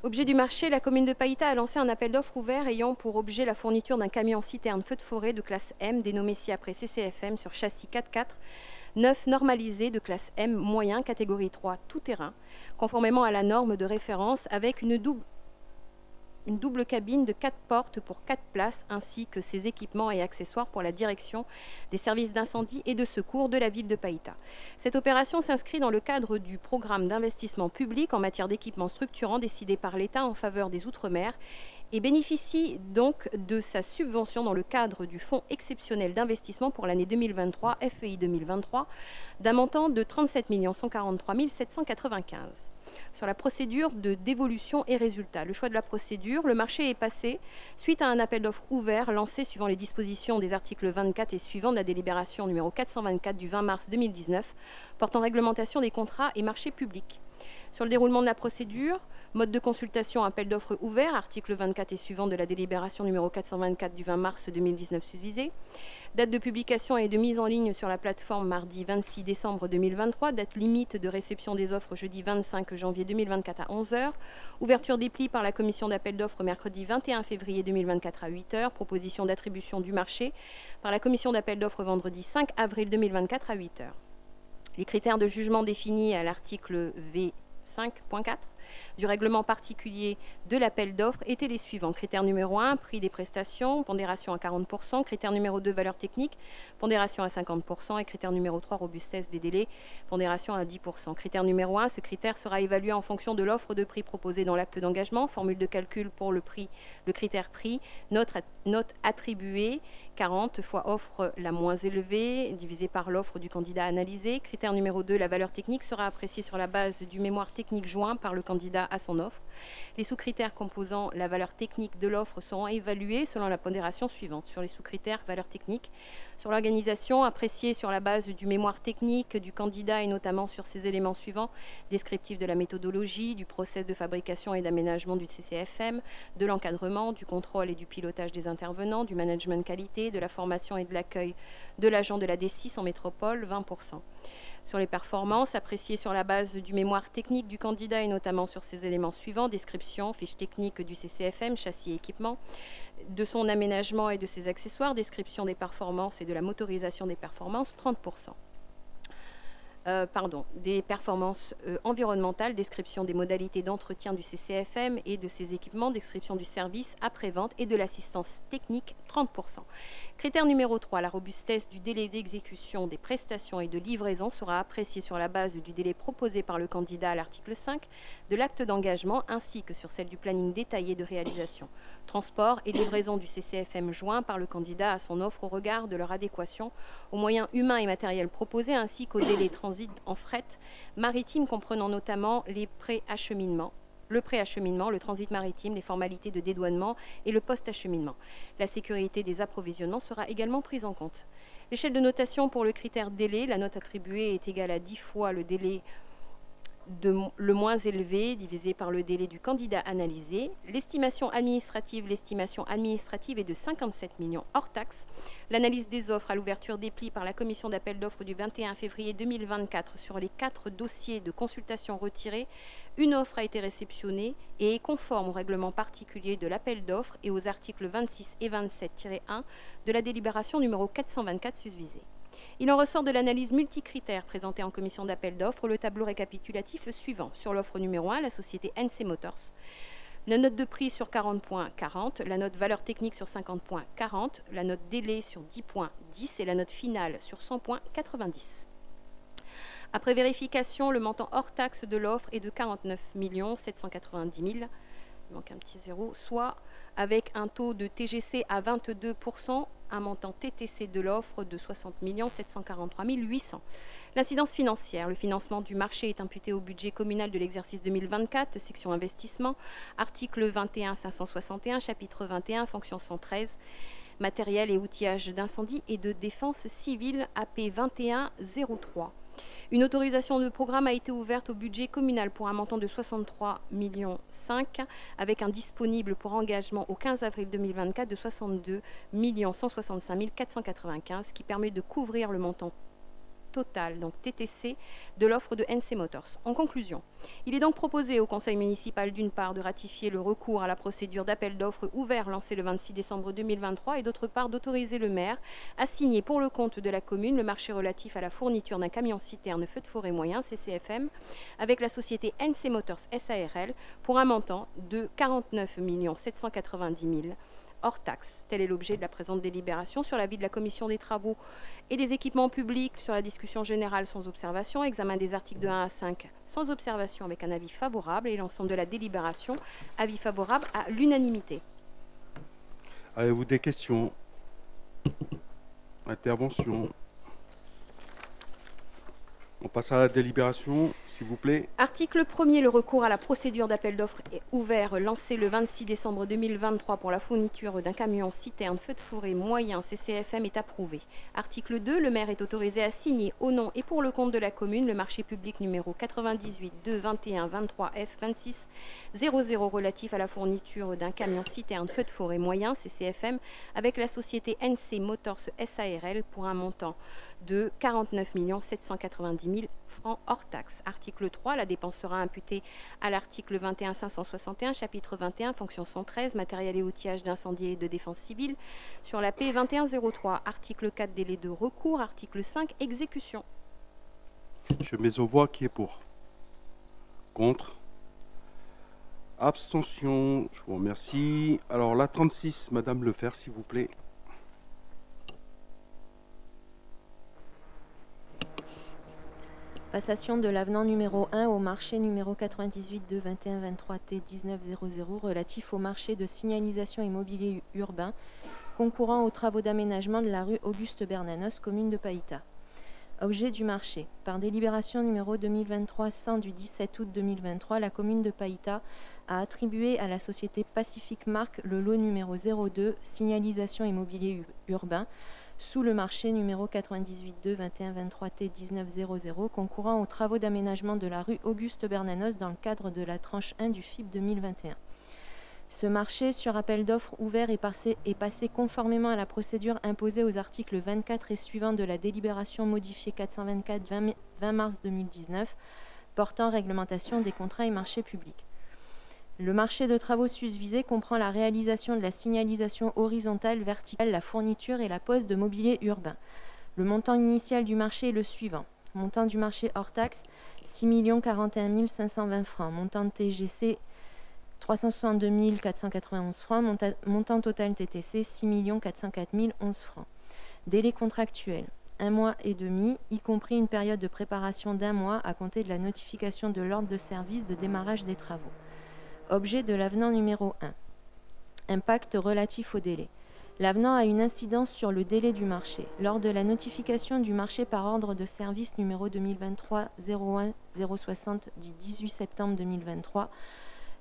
Objet du marché, la commune de Païta a lancé un appel d'offres ouvert ayant pour objet la fourniture d'un camion citerne feu de forêt de classe M dénommé ci-après CCFM sur châssis 4x4 neuf normalisé de classe M moyen catégorie 3 tout terrain conformément à la norme de référence avec une double cabine de 4 portes pour 4 places ainsi que ses équipements et accessoires pour la direction des services d'incendie et de secours de la ville de Païta. Cette opération s'inscrit dans le cadre du programme d'investissement public en matière d'équipements structurants décidé par l'État en faveur des Outre-mer et bénéficie donc de sa subvention dans le cadre du Fonds exceptionnel d'investissement pour l'année 2023, FEI 2023, d'un montant de 37 143 795. Sur la procédure de dévolution et résultats. Le choix de la procédure, le marché est passé suite à un appel d'offres ouvert lancé suivant les dispositions des articles 24 et suivants de la délibération numéro 424 du 20 mars 2019 portant réglementation des contrats et marchés publics. Sur le déroulement de la procédure, mode de consultation, appel d'offres ouvert, article 24 et suivant de la délibération numéro 424 du 20 mars 2019 susvisé. Date de publication et de mise en ligne sur la plateforme mardi 26 décembre 2023. Date limite de réception des offres jeudi 25 janvier 2024 à 11h. Ouverture des plis par la commission d'appel d'offres mercredi 21 février 2024 à 8h. Proposition d'attribution du marché par la commission d'appel d'offres vendredi 5 avril 2024 à 8h. Les critères de jugement définis à l'article V 5.4 du règlement particulier de l'appel d'offres étaient les suivants. Critère numéro 1, prix des prestations, pondération à 40%. Critère numéro 2, valeur technique, pondération à 50%. Et critère numéro 3, robustesse des délais, pondération à 10%. Critère numéro 1, ce critère sera évalué en fonction de l'offre de prix proposée dans l'acte d'engagement. Formule de calcul pour le prix, le critère prix, note attribuée, 40 fois offre la moins élevée, divisée par l'offre du candidat analysé. Critère numéro 2, la valeur technique sera appréciée sur la base du mémoire technique joint par le candidat à son offre. Les sous-critères composant la valeur technique de l'offre seront évalués selon la pondération suivante. Sur les sous-critères valeur technique, sur l'organisation, appréciée sur la base du mémoire technique du candidat et notamment sur ces éléments suivants: descriptif de la méthodologie, du process de fabrication et d'aménagement du CCFM, de l'encadrement, du contrôle et du pilotage des intervenants, du management qualité, de la formation et de l'accueil de l'agent de la D6 en métropole, 20%. Sur les performances, appréciées sur la base du mémoire technique du candidat et notamment sur ces éléments suivants: description, fiche technique du CCFM, châssis et équipement, de son aménagement et de ses accessoires, description des performances et de la motorisation des performances, 30%. Des performances environnementales, description des modalités d'entretien du CCFM et de ses équipements, description du service après-vente et de l'assistance technique, 30%. Critère numéro 3, la robustesse du délai d'exécution des prestations et de livraison sera appréciée sur la base du délai proposé par le candidat à l'article 5 de l'acte d'engagement ainsi que sur celle du planning détaillé de réalisation, transport et livraison du CCFM joint par le candidat à son offre au regard de leur adéquation aux moyens humains et matériels proposés ainsi qu'au délai transit en fret maritime comprenant notamment les préacheminements, le préacheminement, le transit maritime, les formalités de dédouanement et le post-acheminement. La sécurité des approvisionnements sera également prise en compte. L'échelle de notation pour le critère délai, la note attribuée est égale à 10 fois le délai le moins élevé divisé par le délai du candidat analysé. L'estimation administrative est de 57 millions hors taxe. L'analyse des offres à l'ouverture des plis par la commission d'appel d'offres du 21 février 2024 sur les 4 dossiers de consultation retirés, une offre a été réceptionnée et est conforme au règlement particulier de l'appel d'offres et aux articles 26 et 27-1 de la délibération numéro 424 susvisée. Il en ressort de l'analyse multicritère présentée en commission d'appel d'offres le tableau récapitulatif suivant. Sur l'offre numéro 1, la société NC Motors, la note de prix sur 40.40, la note valeur technique sur 50.40, la note délai sur 10.10 et la note finale sur 100.90. Après vérification, le montant hors taxe de l'offre est de 49 790 000, il manque un petit zéro, soit avec un taux de TGC à 22%, un montant TTC de l'offre de 60 743 800. L'incidence financière, le financement du marché est imputé au budget communal de l'exercice 2024, section investissement, article 21 561, chapitre 21, fonction 113, matériel et outillage d'incendie et de défense civile, AP 2103. Une autorisation de programme a été ouverte au budget communal pour un montant de 63,5 millions avec un disponible pour engagement au 15 avril 2024 de 62 165 495 qui permet de couvrir le montant total, donc TTC, de l'offre de NC Motors. En conclusion, il est donc proposé au Conseil municipal d'une part de ratifier le recours à la procédure d'appel d'offres ouvert lancé le 26 décembre 2023 et d'autre part d'autoriser le maire à signer pour le compte de la commune le marché relatif à la fourniture d'un camion-citerne feu de forêt moyen CCFM avec la société NC Motors SARL pour un montant de 49 790 000 hors taxe. Tel est l'objet de la présente délibération sur l'avis de la commission des travaux et des équipements publics sur la discussion générale sans observation, examen des articles de 1 à 5 sans observation avec un avis favorable et l'ensemble de la délibération, avis favorable à l'unanimité. Avez-vous des questions? Intervention? On passe à la délibération, s'il vous plaît. Article 1er, le recours à la procédure d'appel d'offres est ouvert, lancé le 26 décembre 2023 pour la fourniture d'un camion citerne feu de forêt moyen CCFM est approuvé. Article 2, le maire est autorisé à signer au nom et pour le compte de la commune le marché public numéro 98 2 21 23 F 26 00 relatif à la fourniture d'un camion citerne feu de forêt moyen CCFM avec la société NC Motors SARL pour un montant de 49 790 000 francs hors taxe. Article 3, la dépense sera imputée à l'article 21 561, chapitre 21, fonction 113, matériel et outillage d'incendie et de défense civile, sur la P 2103. Article 4, délai de recours. Article 5, exécution. Je mets aux voix qui est pour. Contre? Abstention? Je vous remercie. Alors, la 36, Madame Lefebvre, s'il vous plaît. Passation de l'avenant numéro 1 au marché numéro 98 de 21-23 T1900 relatif au marché de signalisation immobilier urbain concourant aux travaux d'aménagement de la rue Auguste Bernanos, commune de Païta. Objet du marché. Par délibération numéro 2023-100 du 17 août 2023, la commune de Païta a attribué à la société Pacific Mark le lot numéro 02, signalisation immobilier urbain, sous le marché numéro 98-2 21-23 T1900 concourant aux travaux d'aménagement de la rue Auguste Bernanos dans le cadre de la tranche 1 du FIP 2021. Ce marché, sur appel d'offres ouvert, est passé conformément à la procédure imposée aux articles 24 et suivants de la délibération modifiée 424 20 mars 2019 portant réglementation des contrats et marchés publics. Le marché de travaux susvisé comprend la réalisation de la signalisation horizontale, verticale, la fourniture et la pose de mobilier urbain. Le montant initial du marché est le suivant. Montant du marché hors taxe, 6 041 520 francs. Montant de TGC, 362 491 francs. Montant total TTC, 6 404 011 francs. Délai contractuel, 1 mois et demi, y compris une période de préparation d'1 mois à compter de la notification de l'ordre de service de démarrage des travaux. Objet de l'avenant numéro 1. Impact relatif au délai. L'avenant a une incidence sur le délai du marché. Lors de la notification du marché par ordre de service numéro 2023-01-060 du 18 septembre 2023,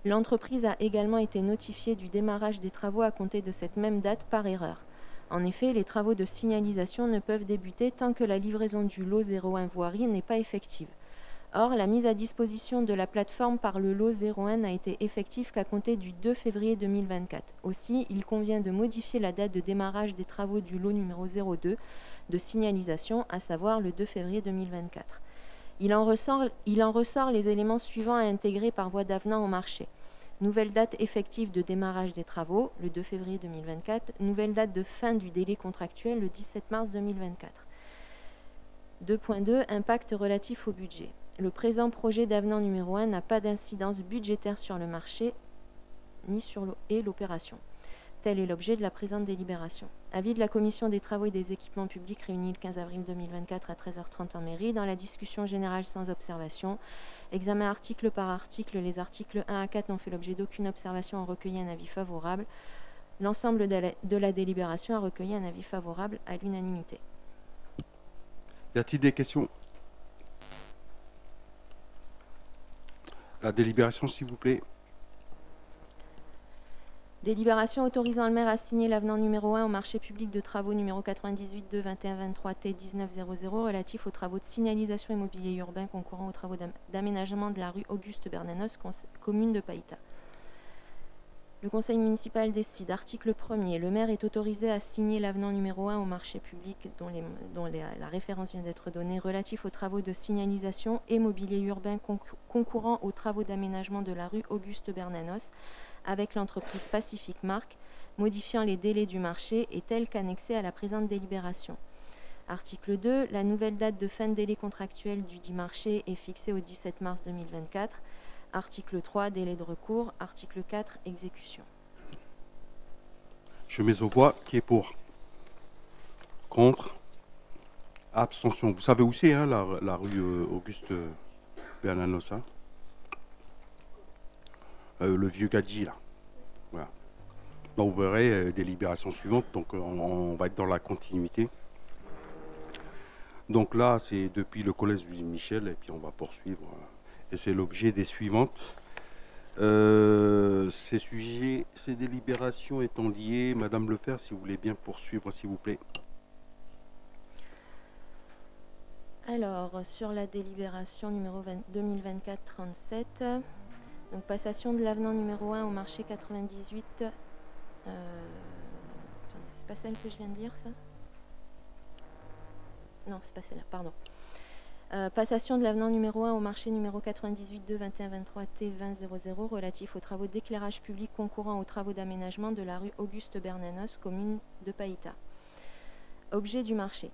l'entreprise a également été notifiée du démarrage des travaux à compter de cette même date par erreur. En effet, les travaux de signalisation ne peuvent débuter tant que la livraison du lot 01 voirie n'est pas effective. Or, la mise à disposition de la plateforme par le lot 01 n'a été effective qu'à compter du 2 février 2024. Aussi, il convient de modifier la date de démarrage des travaux du lot numéro 02 de signalisation, à savoir le 2 février 2024. Il en ressort les éléments suivants à intégrer par voie d'avenant au marché. Nouvelle date effective de démarrage des travaux, le 2 février 2024. Nouvelle date de fin du délai contractuel, le 17 mars 2024. 2.2. Impact relatif au budget. Le présent projet d'avenant numéro 1 n'a pas d'incidence budgétaire sur le marché ni sur l'opération. Tel est l'objet de la présente délibération. Avis de la Commission des Travaux et des Équipements Publics réunie le 15 avril 2024 à 13h30 en mairie. Dans la discussion générale sans observation, examen article par article, les articles 1 à 4 n'ont fait l'objet d'aucune observation, ont recueilli un avis favorable. L'ensemble de la délibération a recueilli un avis favorable à l'unanimité. Y a-t-il des questions? La délibération, s'il vous plaît. Délibération autorisant le maire à signer l'avenant numéro 1 au marché public de travaux numéro 98-2 21-23 T1900 relatif aux travaux de signalisation immobilier urbain concourant aux travaux d'aménagement de la rue Auguste Bernanos, commune de Païta. Le conseil municipal décide. Article 1er. Le maire est autorisé à signer l'avenant numéro 1 au marché public dont la référence vient d'être donnée relatif aux travaux de signalisation et mobilier urbain concourant aux travaux d'aménagement de la rue Auguste Bernanos avec l'entreprise Pacific Mark, modifiant les délais du marché et tel qu'annexé à la présente délibération. Article 2. La nouvelle date de fin de délai contractuel du dit marché est fixée au 17 mars 2024. Article 3, délai de recours. Article 4, exécution. Je mets aux voix. Qui est pour? Contre? Abstention. Vous savez où c'est, hein, la rue Auguste Bernanos, hein, le vieux Gadji, là. Voilà. Donc, vous verrez, délibération suivante. Donc, on va être dans la continuité. Donc là, c'est depuis le collège Louis Michel, et puis on va poursuivre. Et c'est l'objet des suivantes. Ces délibérations étant liées, Madame Lefebvre, si vous voulez bien poursuivre, s'il vous plaît. Alors, sur la délibération numéro 2024-37, donc passation de l'avenant numéro 1 au marché 98. Attendez, c'est pas celle que je viens de lire, ça? Non, c'est pas celle-là, pardon. Passation de l'avenant numéro 1 au marché numéro 98-2 21-23 T2000 relatif aux travaux d'éclairage public concourant aux travaux d'aménagement de la rue Auguste Bernanos, commune de Païta. Objet du marché.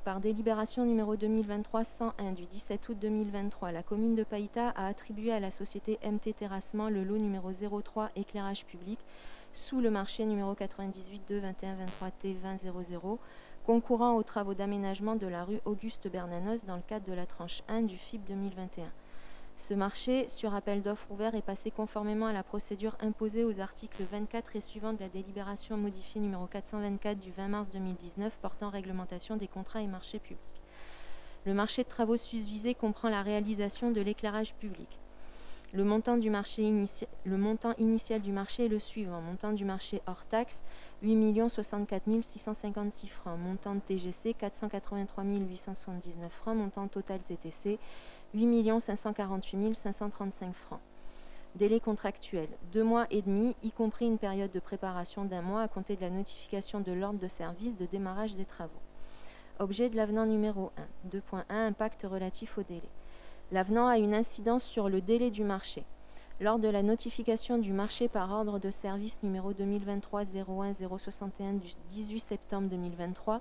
par délibération numéro 2023-101 du 17 août 2023, la commune de Païta a attribué à la société MT Terrassement le lot numéro 03 éclairage public sous le marché numéro 98 2 21 23 T 20 00, concourant aux travaux d'aménagement de la rue Auguste Bernanos dans le cadre de la tranche 1 du FIP 2021. Ce marché, sur appel d'offres ouvert, est passé conformément à la procédure imposée aux articles 24 et suivants de la délibération modifiée numéro 424 du 20 mars 2019 portant réglementation des contrats et marchés publics. Le marché de travaux susvisé comprend la réalisation de l'éclairage public. Le montant initial du marché est le suivant. Montant du marché hors taxe, 8 64 656 francs. Montant de TGC, 483 879 francs. Montant total TTC, 8 548 535 francs. Délai contractuel, 2 mois et demi, y compris une période de préparation d'1 mois à compter de la notification de l'ordre de service de démarrage des travaux. Objet de l'avenant numéro 1. 2.1. Impact relatif au délai. L'avenant a une incidence sur le délai du marché. Lors de la notification du marché par ordre de service numéro 2023-01-061 du 18 septembre 2023,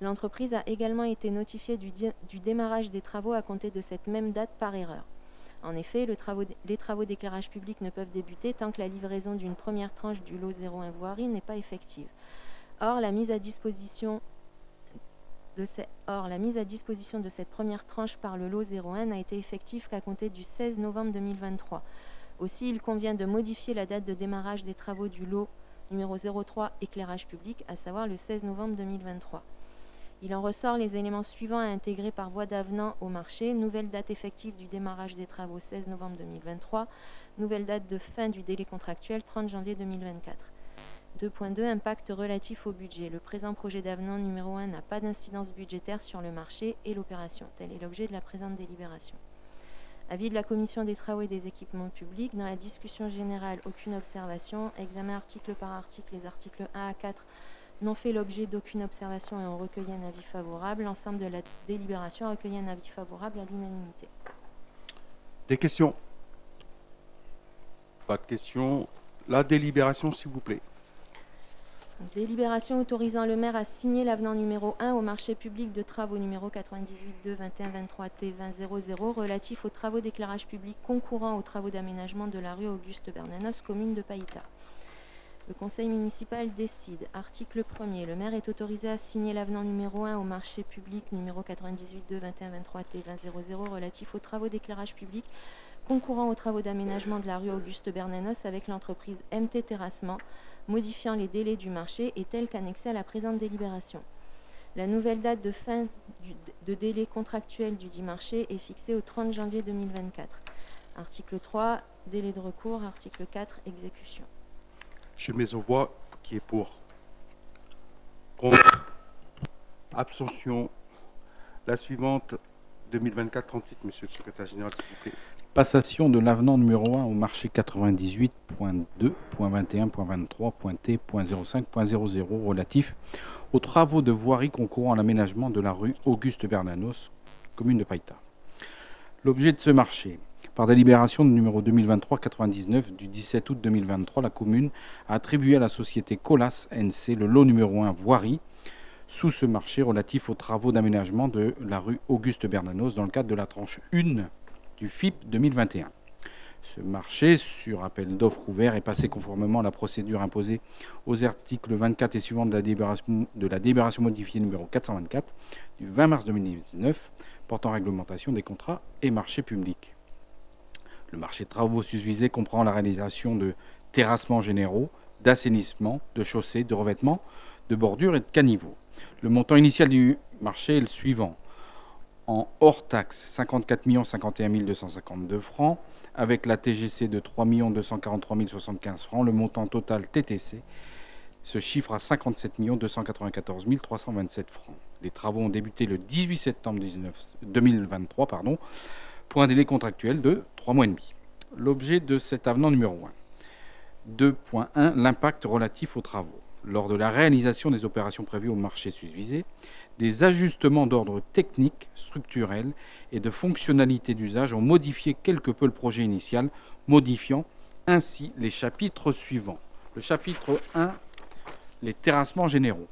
l'entreprise a également été notifiée du démarrage des travaux à compter de cette même date par erreur. En effet, les travaux d'éclairage public ne peuvent débuter tant que la livraison d'une première tranche du lot 01 voirie n'est pas effective. Or, la mise à disposition de cette première tranche par le lot 01 n'a été effective qu'à compter du 16 novembre 2023. Aussi, il convient de modifier la date de démarrage des travaux du lot numéro 03 éclairage public, à savoir le 16 novembre 2023. Il en ressort les éléments suivants à intégrer par voie d'avenant au marché. Nouvelle date effective du démarrage des travaux 16 novembre 2023. Nouvelle date de fin du délai contractuel 30 janvier 2024. 2.2. Impact relatif au budget. Le présent projet d'avenant numéro 1 n'a pas d'incidence budgétaire sur le marché et l'opération. Tel est l'objet de la présente délibération. Avis de la Commission des Travaux et des Équipements Publics. Dans la discussion générale, aucune observation. Examen article par article. Les articles 1 à 4 n'ont fait l'objet d'aucune observation et ont recueilli un avis favorable. L'ensemble de la délibération a recueilli un avis favorable à l'unanimité. Des questions? Pas de questions. La délibération, s'il vous plaît. Délibération autorisant le maire à signer l'avenant numéro 1 au marché public de travaux numéro 98 2 21 23 T 20 00 relatif aux travaux d'éclairage public concourant aux travaux d'aménagement de la rue Auguste Bernanos, commune de Païta. Le conseil municipal décide. Article 1er. Le maire est autorisé à signer l'avenant numéro 1 au marché public numéro 98 2 21 23 T 20 00 relatif aux travaux d'éclairage public concourant aux travaux d'aménagement de la rue Auguste Bernanos avec l'entreprise MT Terrassement, modifiant les délais du marché et tel qu'annexé à la présente délibération. La nouvelle date de fin de délai contractuel du dit marché est fixée au 30 janvier 2024. Article 3. Délai de recours. Article 4. Exécution. Je mets aux voix qui est pour. Contre. Abstention. La suivante, 2024-38, monsieur le secrétaire général, s'il vous plaît. Passation de l'avenant numéro 1 au marché 98.2.21.23.T.05.00 relatif aux travaux de voirie concourant à l'aménagement de la rue Auguste Bernanos, commune de Païta. L'objet de ce marché. Par délibération numéro 2023-99 du 17 août 2023, la commune a attribué à la société Colas NC le lot numéro 1 voirie sous ce marché relatif aux travaux d'aménagement de la rue Auguste Bernanos dans le cadre de la tranche 1 du FIP 2021. Ce marché, sur appel d'offres ouvert, est passé conformément à la procédure imposée aux articles 24 et suivants de la délibération modifiée numéro 424 du 20 mars 2019 portant réglementation des contrats et marchés publics. Le marché de travaux susvisé comprend la réalisation de terrassements généraux, d'assainissement, de chaussées, de revêtements, de bordures et de caniveaux. Le montant initial du marché est le suivant. En hors taxe, 54 051 252 francs, avec la TGC de 3 243 075 francs. Le montant total TTC se chiffre à 57 294 327 francs. Les travaux ont débuté le 18 septembre 2023 pour un délai contractuel de 3 mois et demi. L'objet de cet avenant numéro 1. 2.1. L'impact relatif aux travaux. Lors de la réalisation des opérations prévues au marché susvisé, des ajustements d'ordre technique, structurel et de fonctionnalité d'usage ont modifié quelque peu le projet initial, modifiant ainsi les chapitres suivants. Le chapitre 1, les terrassements généraux.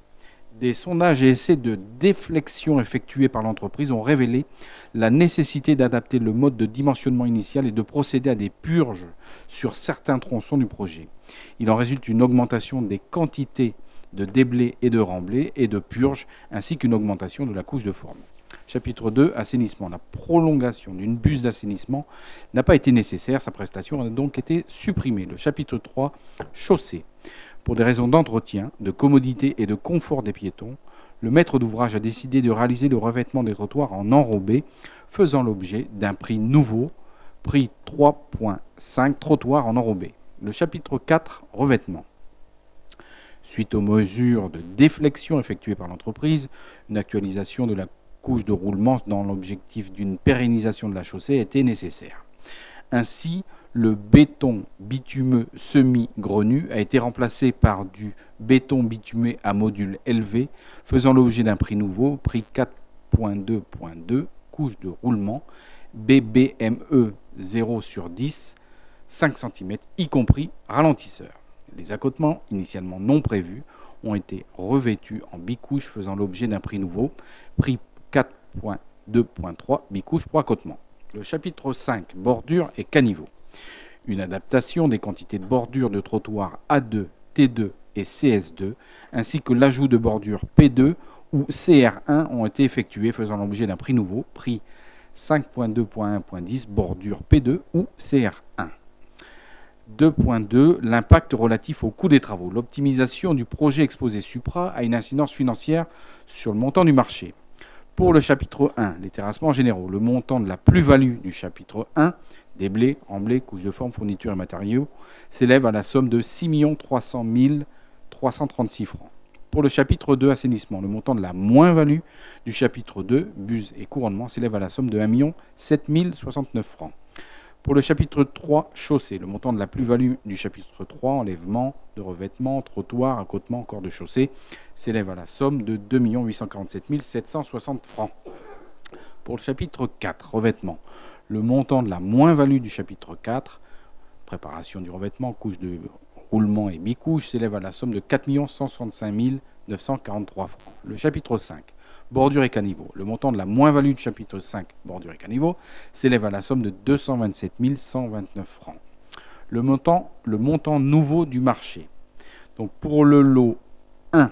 Des sondages et essais de déflexion effectués par l'entreprise ont révélé la nécessité d'adapter le mode de dimensionnement initial et de procéder à des purges sur certains tronçons du projet. Il en résulte une augmentation des quantités de déblais et de remblais et de purges, ainsi qu'une augmentation de la couche de forme. Chapitre 2, assainissement. La prolongation d'une buse d'assainissement n'a pas été nécessaire, sa prestation a donc été supprimée. Le chapitre 3, chaussée. Pour des raisons d'entretien, de commodité et de confort des piétons, le maître d'ouvrage a décidé de réaliser le revêtement des trottoirs en enrobé, faisant l'objet d'un prix nouveau, prix 3.5, trottoir en enrobé. Le chapitre 4, revêtement. Suite aux mesures de déflexion effectuées par l'entreprise, une actualisation de la couche de roulement dans l'objectif d'une pérennisation de la chaussée était nécessaire. Ainsi, le béton bitumeux semi-grenu a été remplacé par du béton bitumé à module élevé, faisant l'objet d'un prix nouveau, prix 4.2.2, couche de roulement, BBME 0/10, 5 cm, y compris ralentisseur. Les accotements, initialement non prévus, ont été revêtus en bicouche, faisant l'objet d'un prix nouveau, prix 4.2.3, bicouche pour accotement. Le chapitre 5, bordure et caniveau. Une adaptation des quantités de bordures de trottoirs A2, T2 et CS2, ainsi que l'ajout de bordures P2 ou CR1 ont été effectués, faisant l'objet d'un prix nouveau, prix 5.2.1.10, bordure P2 ou CR1. 2.2, l'impact relatif au coût des travaux. L'optimisation du projet exposé supra a une incidence financière sur le montant du marché. Pour le chapitre 1, les terrassements généraux, le montant de la plus-value du chapitre 1, déblais, remblais, couches de forme, fournitures et matériaux, s'élève à la somme de 6 300 336 francs. Pour le chapitre 2, assainissement, le montant de la moins-value du chapitre 2, buse et couronnement, s'élève à la somme de 1 7 069 francs. Pour le chapitre 3, chaussée, le montant de la plus-value du chapitre 3, enlèvement de revêtement, trottoir, accotement, corps de chaussée, s'élève à la somme de 2 847 760 francs. Pour le chapitre 4, revêtement, le montant de la moins-value du chapitre 4, préparation du revêtement, couche de roulement et bicouche, s'élève à la somme de 4 165 943 francs. Le chapitre 5, bordure et caniveau, le montant de la moins-value du chapitre 5, bordure et caniveau, s'élève à la somme de 227 129 francs. Le montant nouveau du marché. Donc pour le lot 1,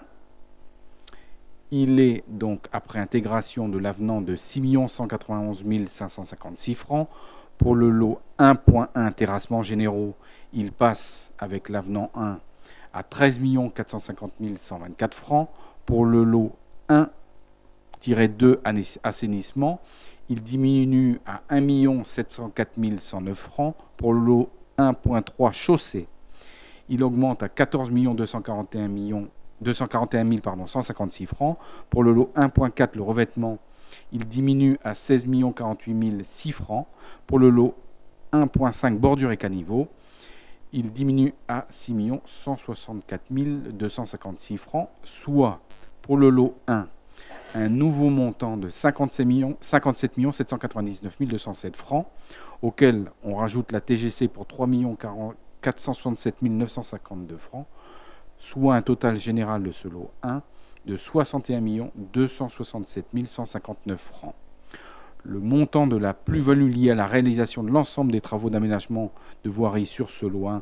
il est donc, après intégration de l'avenant, de 6 191 556 francs. Pour le lot 1.1 terrassements généraux, il passe avec l'avenant 1 à 13 450 124 francs. Pour le lot 1-2 assainissement, il diminue à 1 704 109 francs. Pour le lot 1.3 chaussée, il augmente à 14 241 156 francs. Pour le lot 1.4, le revêtement, il diminue à 16 048 006 francs. Pour le lot 1.5, bordure et caniveau, il diminue à 6 164 256 francs, soit pour le lot 1, un nouveau montant de 57 799 207 francs, auquel on rajoute la TGC pour 3 467 952 francs, soit un total général de ce lot 1 de 61 267 159 francs. Le montant de la plus-value liée à la réalisation de l'ensemble des travaux d'aménagement de voirie sur ce lot 1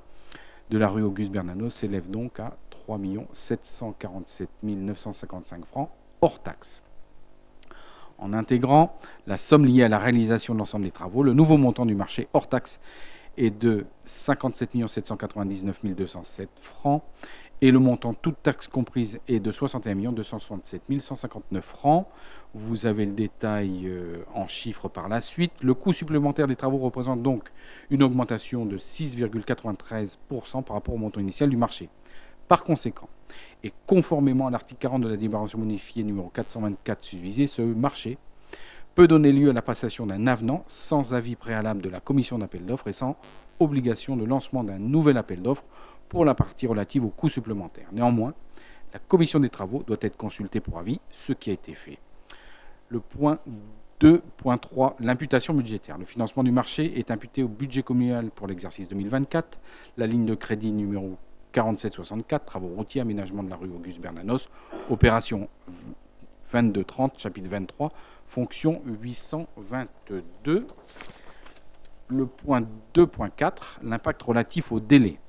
de la rue Auguste Bernanos s'élève donc à 3 747 955 francs hors taxe. En intégrant la somme liée à la réalisation de l'ensemble des travaux, le nouveau montant du marché hors taxe est de 57 799 207 francs et le montant toute taxe comprise est de 61 267 159 francs. Vous avez le détail en chiffres par la suite. Le coût supplémentaire des travaux représente donc une augmentation de 6,93% par rapport au montant initial du marché. Par conséquent, et conformément à l'article 40 de la délibération modifiée numéro 424 susvisée, ce marché peut donner lieu à la passation d'un avenant sans avis préalable de la commission d'appel d'offres et sans obligation de lancement d'un nouvel appel d'offres pour la partie relative aux coûts supplémentaires. Néanmoins, la commission des travaux doit être consultée pour avis, ce qui a été fait. Le point 2.3, l'imputation budgétaire. Le financement du marché est imputé au budget communal pour l'exercice 2024. La ligne de crédit numéro 4764, travaux routiers, aménagement de la rue Auguste Bernanos, opération 2230, chapitre 23, fonction 822. Le point 2.4, l'impact relatif au délai.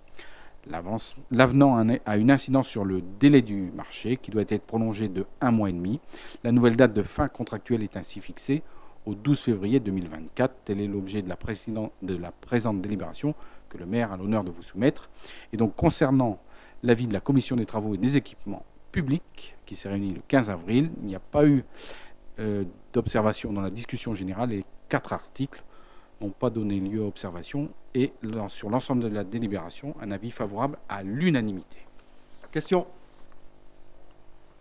L'avenant a une incidence sur le délai du marché qui doit être prolongé de 1 mois et demi. La nouvelle date de fin contractuelle est ainsi fixée au 12 février 2024. Tel est l'objet de la présente délibération que le maire a l'honneur de vous soumettre. Et donc, concernant l'avis de la Commission des travaux et des équipements publics, qui s'est réunie le 15 avril, il n'y a pas eu d'observation dans la discussion générale. Les 4 articles n'ont pas donné lieu à observation. Et sur l'ensemble de la délibération, un avis favorable à l'unanimité. Question?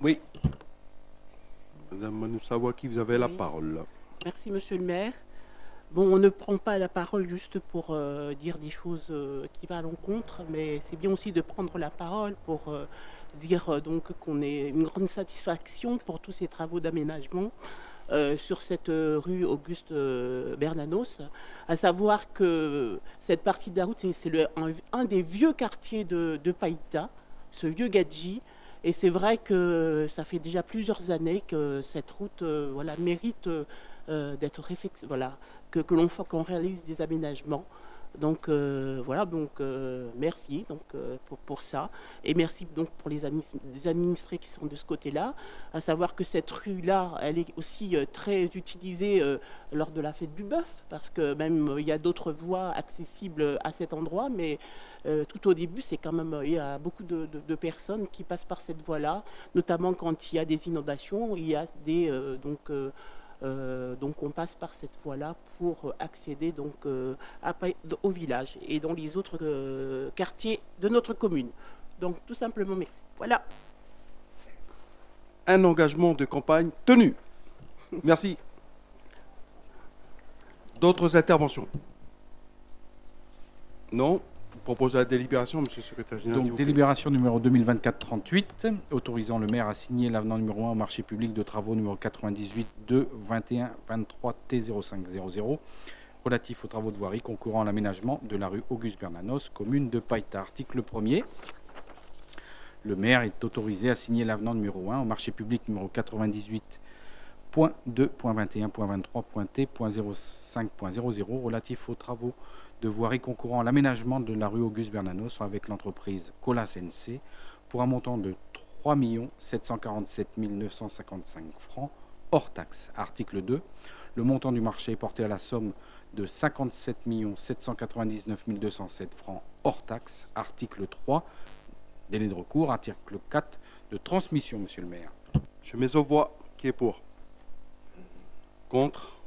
Oui. Madame Manousawaki, vous avez la parole. Merci, monsieur le maire. Bon, on ne prend pas la parole juste pour dire des choses qui vont à l'encontre, mais c'est bien aussi de prendre la parole pour dire donc qu'on ait une grande satisfaction pour tous ces travaux d'aménagement sur cette rue Auguste Bernanos, à savoir que cette partie de la route, c'est un des vieux quartiers de Païta, ce vieux Gadji, et c'est vrai que ça fait déjà plusieurs années que cette route voilà, mérite d'être réfléchie, voilà, qu'on réalise des aménagements. Donc voilà, donc merci donc pour ça, et merci donc pour les administrés qui sont de ce côté-là, à savoir que cette rue-là, elle est aussi très utilisée lors de la fête du bœuf, parce que même il y a d'autres voies accessibles à cet endroit, mais tout au début, c'est quand même, il y a beaucoup de personnes qui passent par cette voie-là, notamment quand il y a des inondations, il y a des donc on passe par cette voie-là pour accéder donc au village et dans les autres quartiers de notre commune. Donc tout simplement merci. Voilà. Un engagement de campagne tenu. Merci. D'autres interventions? Non. Vous proposez la délibération, monsieur le secrétaire général. Donc, délibération numéro 2024-38, autorisant le maire à signer l'avenant numéro 1 au marché public de travaux numéro 98 2 21 23 T0500, relatif aux travaux de voirie concourant à l'aménagement de la rue Auguste Bernanos, commune de Païta. Article 1er. Le maire est autorisé à signer l'avenant numéro 1 au marché public numéro 98.2.21.23.T.05.00, relatif aux travaux de voirie concourant à l'aménagement de la rue Auguste Bernanos avec l'entreprise Colas NC pour un montant de 3 747 955 francs hors taxe. Article 2. Le montant du marché est porté à la somme de 57 799 207 francs hors taxe. Article 3. Délai de recours. Article 4. De transmission, monsieur le maire. Je mets aux voix. Qui est pour? Contre?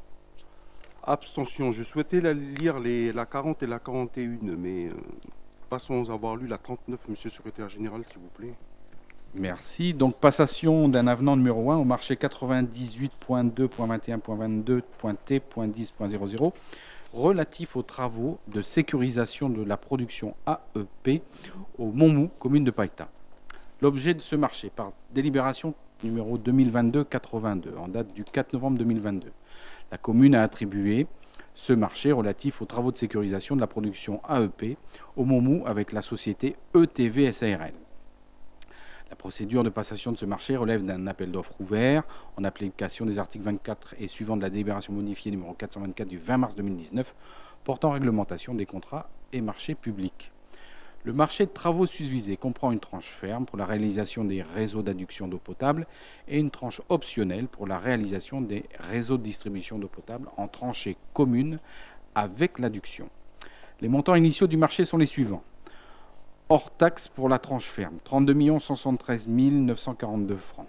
Abstention. Je souhaitais lire la 40 et la 41, mais pas sans avoir lu la 39, monsieur le secrétaire général, s'il vous plaît. Merci. Donc, passation d'un avenant numéro 1 au marché 98.2.21.22.T.10.00 relatif aux travaux de sécurisation de la production AEP au Montmou, commune de Païta. L'objet de ce marché, par délibération numéro 2022-82, en date du 4 novembre 2022. La commune a attribué ce marché relatif aux travaux de sécurisation de la production AEP au Montmou avec la société ETV SARL. La procédure de passation de ce marché relève d'un appel d'offres ouvert en application des articles 24 et suivants de la délibération modifiée numéro 424 du 20 mars 2019 portant réglementation des contrats et marchés publics. Le marché de travaux susvisés comprend une tranche ferme pour la réalisation des réseaux d'adduction d'eau potable et une tranche optionnelle pour la réalisation des réseaux de distribution d'eau potable en tranchée commune avec l'adduction. Les montants initiaux du marché sont les suivants. Hors taxe pour la tranche ferme, 32 173 942 francs.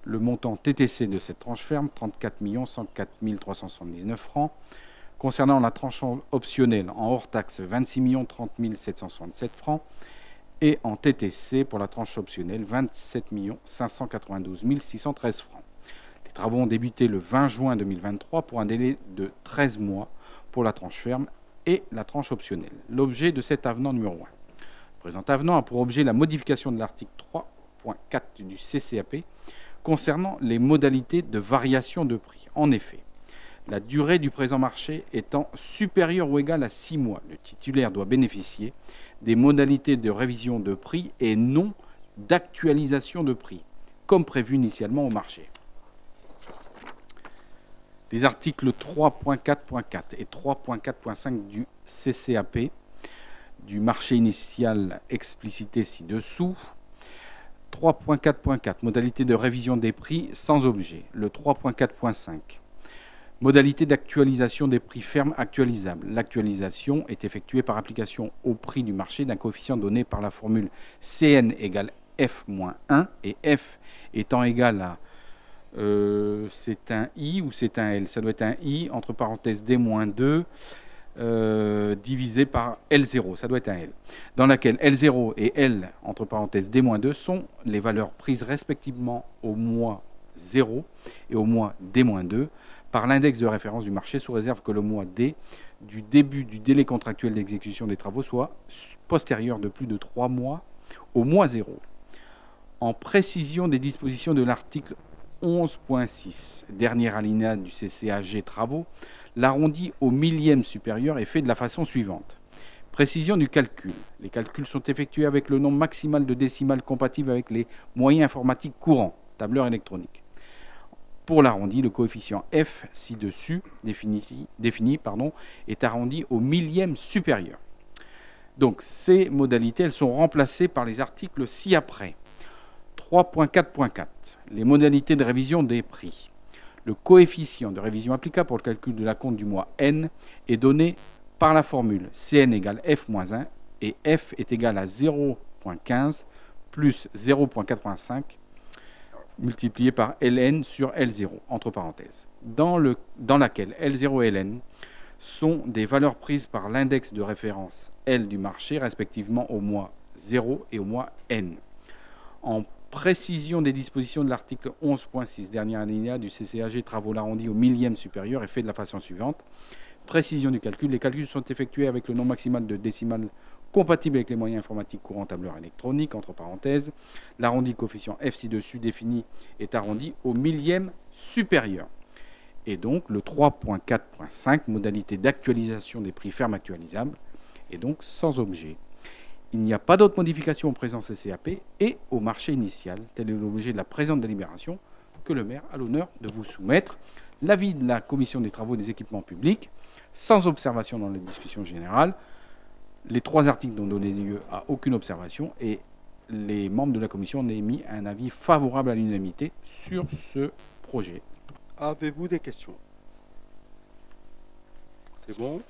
Le montant TTC de cette tranche ferme, 34 104 379 francs. Concernant la tranche optionnelle en hors taxe, 26 30 767 francs. Et en TTC, pour la tranche optionnelle, 27 592 613 francs. Les travaux ont débuté le 20 juin 2023 pour un délai de 13 mois pour la tranche ferme et la tranche optionnelle. L'objet de cet avenant numéro 1. Le présent avenant a pour objet la modification de l'article 3.4 du CCAP concernant les modalités de variation de prix. En effet, La durée du présent marché étant supérieure ou égale à 6 mois, le titulaire doit bénéficier des modalités de révision de prix et non d'actualisation de prix, comme prévu initialement au marché. Les articles 3.4.4 et 3.4.5 du CCAP du marché initial explicité ci-dessous. 3.4.4 modalité de révision des prix sans objet. Le 3.4.5 modalité d'actualisation des prix fermes actualisables. L'actualisation est effectuée par application au prix du marché d'un coefficient donné par la formule CN égale F-1 et F étant égal à c'est un I ou c'est un L. Ça doit être un I entre parenthèses D-2 divisé par L0, ça doit être un L, dans laquelle L0 et L, entre parenthèses D-2, sont les valeurs prises respectivement au mois 0 et au mois D-2 par l'index de référence du marché, sous réserve que le mois D du début du délai contractuel d'exécution des travaux soit postérieur de plus de 3 mois au mois 0. En précision des dispositions de l'article 11.6, dernier alinéa du CCAG travaux, l'arrondi au millième supérieur est fait de la façon suivante. Précision du calcul. Les calculs sont effectués avec le nombre maximal de décimales compatibles avec les moyens informatiques courants, tableur électronique. Pour l'arrondi, le coefficient F ci-dessus défini, est arrondi au millième supérieur. Donc ces modalités, elles sont remplacées par les articles ci-après. 3.4.4. Les modalités de révision des prix. Le coefficient de révision applicable pour le calcul de l'acompte du mois N est donné par la formule CN égale F-1 et F est égal à 0.15 plus 0.85 multiplié par Ln sur L0, entre parenthèses, dans laquelle L0 et Ln sont des valeurs prises par l'index de référence L du marché, respectivement au mois 0 et au mois N. En précision des dispositions de l'article 11.6, dernier alinéa du CCAG travaux l'arrondi au millième supérieur est fait de la façon suivante. Précision du calcul. Les calculs sont effectués avec le nombre maximal de décimales compatible avec les moyens informatiques courants tableur électronique, entre parenthèses. L'arrondi coefficient F ci-dessus défini est arrondi au millième supérieur. Et donc le 3.4.5, modalité d'actualisation des prix fermes actualisables, est donc sans objet. Il n'y a pas d'autre modification au présent CCAP et au marché initial. Tel est l'objet de la présente délibération que le maire a l'honneur de vous soumettre. L'avis de la commission des travaux et des équipements publics, sans observation dans la discussion générale. Les 3 articles n'ont donné lieu à aucune observation et les membres de la commission ont émis un avis favorable à l'unanimité sur ce projet. Avez-vous des questions? C'est bon?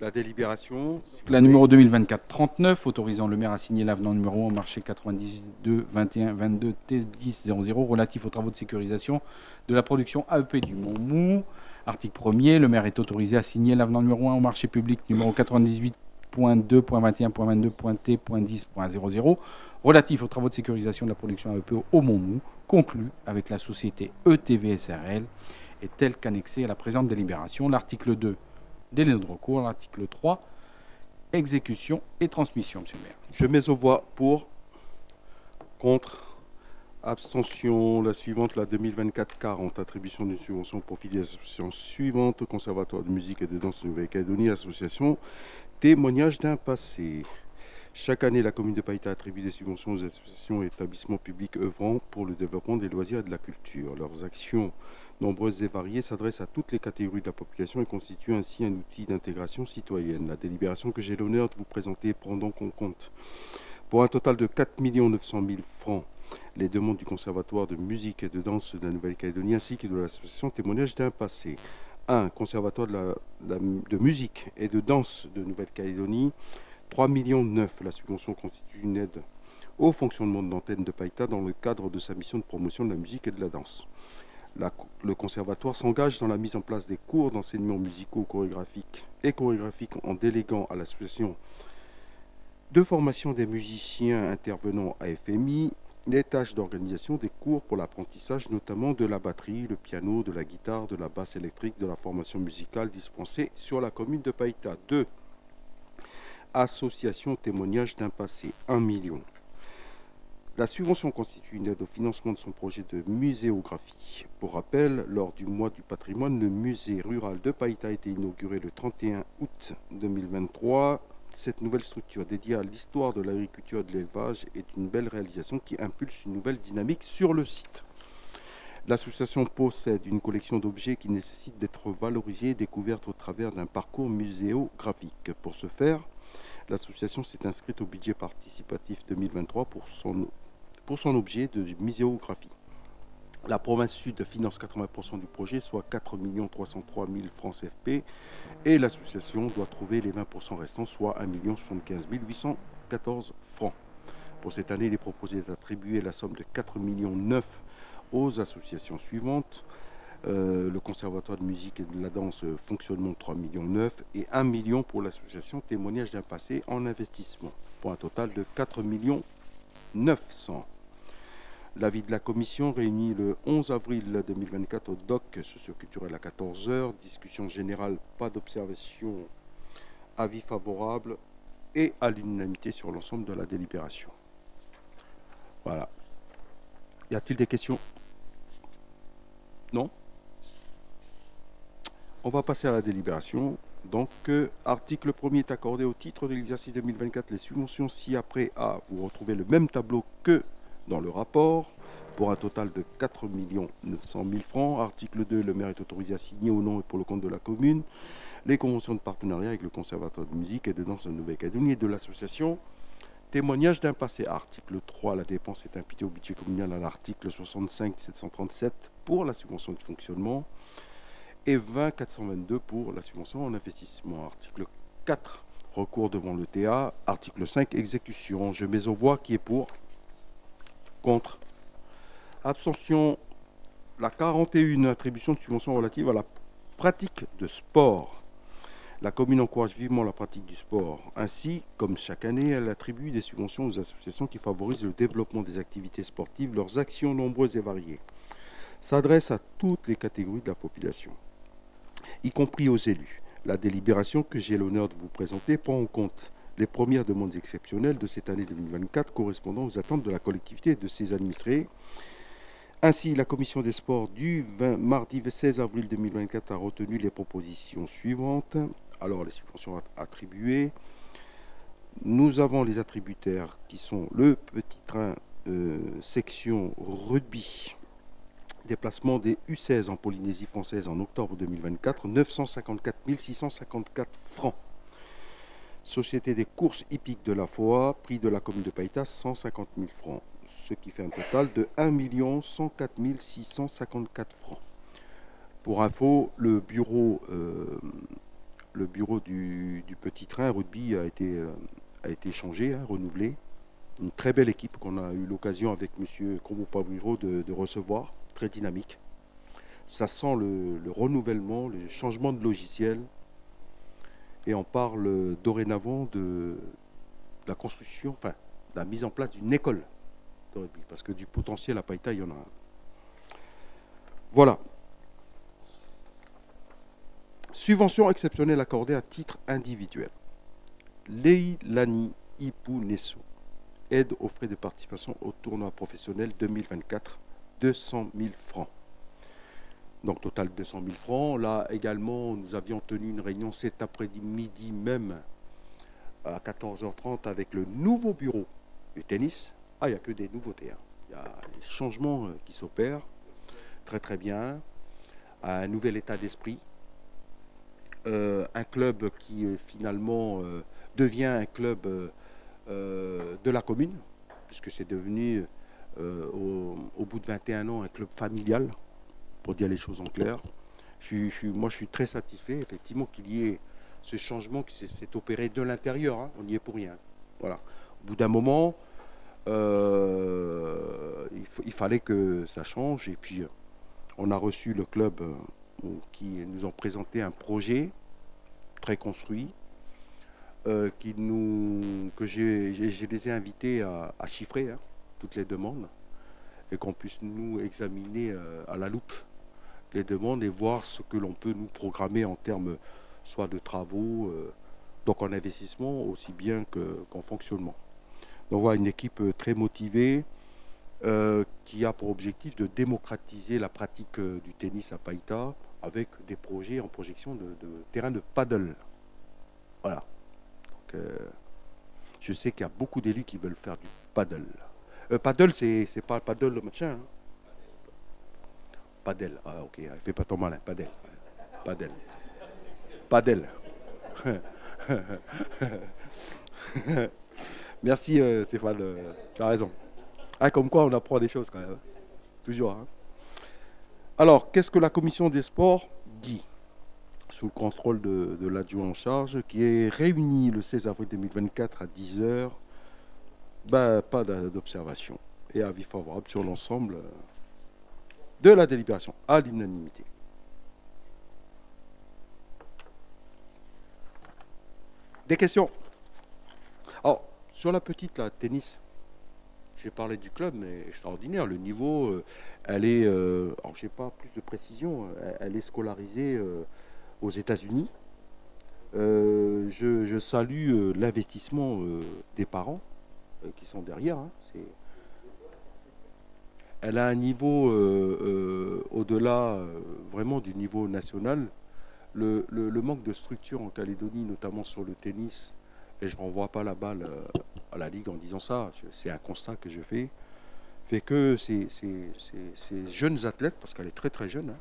La délibération. La numéro 2024-39, autorisant le maire à signer l'avenant numéro 1 au marché 92 21 22 T10 00 relatif aux travaux de sécurisation de la production AEP du Montmou. Article 1er, le maire est autorisé à signer l'avenant numéro 1 au marché public numéro 98.2.21.22.T.10.00 relatif aux travaux de sécurisation de la production AEP au Montmou, conclu avec la société ETV SRL et tel qu'annexé à la présente délibération. L'article 2, délai de recours. L'article 3, exécution et transmission, monsieur le maire. Je mets aux voix pour, contre, abstention. La suivante, la 2024-40, attribution d'une subvention au profit des associations suivantes: Conservatoire de musique et de danse de Nouvelle-Calédonie, association témoignage d'un passé. Chaque année, la commune de Païta attribue des subventions aux associations et établissements publics œuvrant pour le développement des loisirs et de la culture. Leurs actions, nombreuses et variées, s'adressent à toutes les catégories de la population et constituent ainsi un outil d'intégration citoyenne. La délibération que j'ai l'honneur de vous présenter prend donc en compte, pour un total de 4 900 000 francs, les demandes du Conservatoire de musique et de danse de la Nouvelle-Calédonie ainsi que de l'association témoignage d'un passé. 1. Conservatoire de musique et de danse de Nouvelle-Calédonie, 3,9 millions. La subvention constitue une aide au fonctionnement de l'antenne de Païta dans le cadre de sa mission de promotion de la musique et de la danse. Le conservatoire s'engage dans la mise en place des cours d'enseignement musicaux chorégraphiques en déléguant à l'association de formation des musiciens intervenant à FMI les tâches d'organisation des cours pour l'apprentissage, notamment de la batterie, le piano, de la guitare, de la basse électrique, de la formation musicale dispensée sur la commune de Païta. 2. Association témoignage d'un passé, 1 million. La subvention constitue une aide au financement de son projet de muséographie. Pour rappel, lors du mois du patrimoine, le musée rural de Païta a été inauguré le 31 août 2023. Cette nouvelle structure dédiée à l'histoire de l'agriculture et de l'élevage est une belle réalisation qui impulse une nouvelle dynamique sur le site. L'association possède une collection d'objets qui nécessitent d'être valorisés et découverts au travers d'un parcours muséographique. Pour ce faire, l'association s'est inscrite au budget participatif 2023 pour son objet de muséographie. La province sud finance 80% du projet, soit 4 303 000 francs CFP, et l'association doit trouver les 20% restants, soit 1 75 814 francs. Pour cette année, il est proposé d'attribuer la somme de 4,9 millions aux associations suivantes. Le Conservatoire de musique et de la danse Fonctionnement 3,9 millions et 1 million pour l'association Témoignage d'un passé en investissement, pour un total de 4 900 000. L'avis de la commission réunie le 11 avril 2024 au DOC socioculturel à 14 h. Discussion générale, pas d'observation, avis favorable et à l'unanimité sur l'ensemble de la délibération. Voilà. Y a-t-il des questions? Non? On va passer à la délibération. Donc, article 1er est accordé au titre de l'exercice 2024 les subventions ci-après à, vous retrouvez le même tableau que dans le rapport, pour un total de 4 900 000 francs. Article 2, le maire est autorisé à signer au nom et pour le compte de la commune les conventions de partenariat avec le Conservatoire de musique et de danse de Nouvelle-Calédonie et de l'association Témoignage d'un passé. Article 3, la dépense est imputée au budget communal à l'article 65 737 pour la subvention de fonctionnement et 20 422 pour la subvention en investissement. Article 4, recours devant le TA. Article 5, exécution. Je mets aux voix qui est pour, contre, abstention. La 41, attribution de subventions relatives à la pratique de sport. La commune encourage vivement la pratique du sport. Ainsi, comme chaque année, elle attribue des subventions aux associations qui favorisent le développement des activités sportives. Leurs actions nombreuses et variées s'adressent à toutes les catégories de la population, y compris aux élus. La délibération que j'ai l'honneur de vous présenter prend en compte les premières demandes exceptionnelles de cette année 2024 correspondant aux attentes de la collectivité et de ses administrés. Ainsi, la commission des sports du mardi 16 avril 2024 a retenu les propositions suivantes. Alors, les subventions attribuées. Nous avons les attributaires qui sont le petit train section rugby, déplacement des U16 en Polynésie française en octobre 2024, 954 654 francs. Société des courses hippiques de la Foa, prix de la commune de Païta, 150 000 francs. Ce qui fait un total de 1 104 654 francs. Pour info, le bureau du petit train rugby a été changé, renouvelé. Une très belle équipe qu'on a eu l'occasion avec M. Cromou-Paviro de recevoir, très dynamique. Ça sent le renouvellement, le changement de logiciel. Et on parle dorénavant de la construction, enfin, la mise en place d'une école de rugby, parce que du potentiel à Païta, il y en a un. Voilà. Subvention exceptionnelle accordée à titre individuel. Leilani Ipu Nesso. Aide aux frais de participation au tournoi professionnel 2024, 200 000 francs. Donc total 200 000 francs. Là également, nous avions tenu une réunion cet après-midi même à 14h30 avec le nouveau bureau du tennis. Ah, il n'y a que des nouveautés. Il y a des changements qui s'opèrent. Très très bien. Un nouvel état d'esprit. Un club qui finalement devient un club de la commune, puisque c'est devenu au bout de 21 ans un club familial, pour dire les choses en clair. Moi je suis très satisfait effectivement qu'il y ait ce changement qui s'est opéré de l'intérieur, hein. On n'y est pour rien. Voilà. Au bout d'un moment, il fallait que ça change, et puis on a reçu le club qui nous ont présenté un projet très construit, que je les ai invités à chiffrer, hein, toutes les demandes, et qu'on puisse nous examiner à la loupe les demandes et voir ce que l'on peut nous programmer en termes soit de travaux, donc en investissement aussi bien qu'en fonctionnement. Donc voilà, une équipe très motivée, qui a pour objectif de démocratiser la pratique du tennis à Païta avec des projets en projection de terrain de paddle. Voilà. Donc, je sais qu'il y a beaucoup d'élus qui veulent faire du paddle. Paddle, c'est pas le paddle le machin. Hein. Paddle. Ah, ok, fais pas ton malin. Paddle. Paddle. Paddle. Merci Stéphane, tu as raison. Ah, comme quoi on apprend des choses quand même. Toujours. Hein. Alors, qu'est-ce que la commission des sports dit? Sous le contrôle de l'adjoint en charge, qui est réuni le 16 avril 2024 à 10h. Ben, pas d'observation. Et avis favorable sur l'ensemble de la délibération, à l'unanimité. Des questions? Alors, sur la petite, là, tennis, j'ai parlé du club, mais extraordinaire. Le niveau, elle est, alors je n'ai pas plus de précision, elle est scolarisée aux États-Unis. Je salue l'investissement des parents qui sont derrière. Hein. Elle a un niveau au-delà vraiment du niveau national. Le manque de structure en Calédonie, notamment sur le tennis, et je ne renvoie pas la balle à la Ligue en disant ça, c'est un constat que je fais, fait que ces jeunes athlètes, parce qu'elle est très très jeune,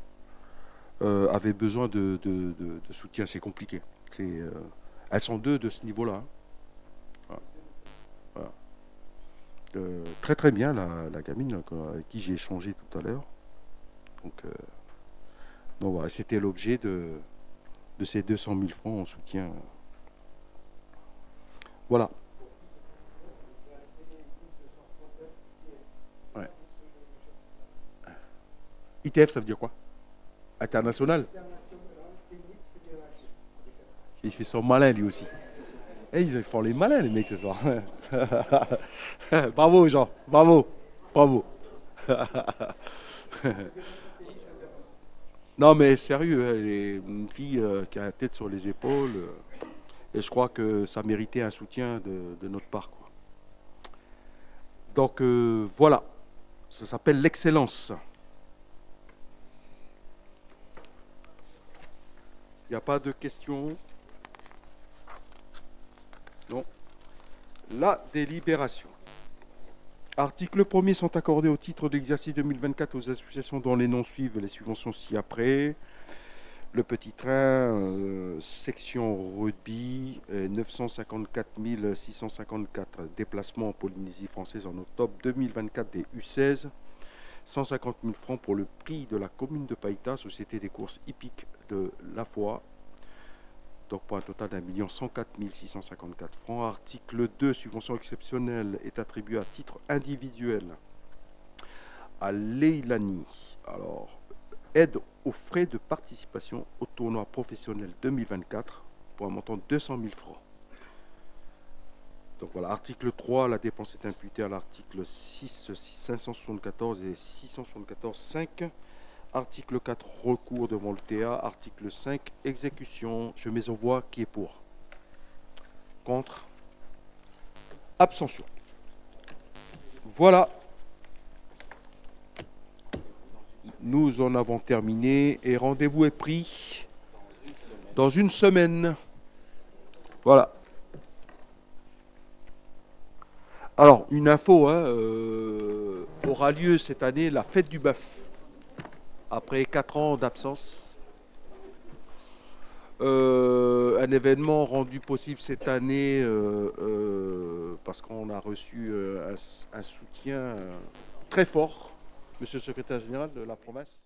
hein, avaient besoin de soutien. C'est compliqué. Elles sont deux de ce niveau-là. Hein. Voilà. Très très bien la gamine avec qui j'ai échangé tout à l'heure. Donc voilà, c'était l'objet de ces 200 000 francs en soutien. Voilà. Ouais. ITF, ça veut dire quoi? International. Il fait son malin lui aussi. Et ils font les malins les mecs ce soir. Bravo Jean, bravo, bravo. Non mais sérieux, elle est une fille qui a la tête sur les épaules. Et je crois que ça méritait un soutien de notre part. Quoi. Donc voilà, ça s'appelle l'excellence. Il n'y a pas de questions? Non. La délibération. Article 1er sont accordés au titre de l'exercice 2024 aux associations dont les noms suivent les suivances ci-après. Le Petit Train, section rugby, 954 654 déplacements en Polynésie française en octobre 2024 des U16. 150 000 francs pour le prix de la commune de Païta, Société des courses hippiques de La Foi. Donc pour un total d'1 104 654 francs. Article 2, subvention exceptionnelle est attribuée à titre individuel à Leilani. Alors, aide aux frais de participation au tournoi professionnel 2024 pour un montant de 200 000 francs. Donc voilà, article 3, la dépense est imputée à l'article 6, 574 et 674.5. Article 4, recours devant le TA. Article 5, exécution. Je mets en voix qui est pour. Contre. Abstention. Voilà. Nous en avons terminé et rendez-vous est pris dans une semaine. Voilà. Alors, une info, hein, aura lieu cette année la fête du bœuf. Après 4 ans d'absence. Un événement rendu possible cette année parce qu'on a reçu un soutien très fort, Monsieur le secrétaire général de la province.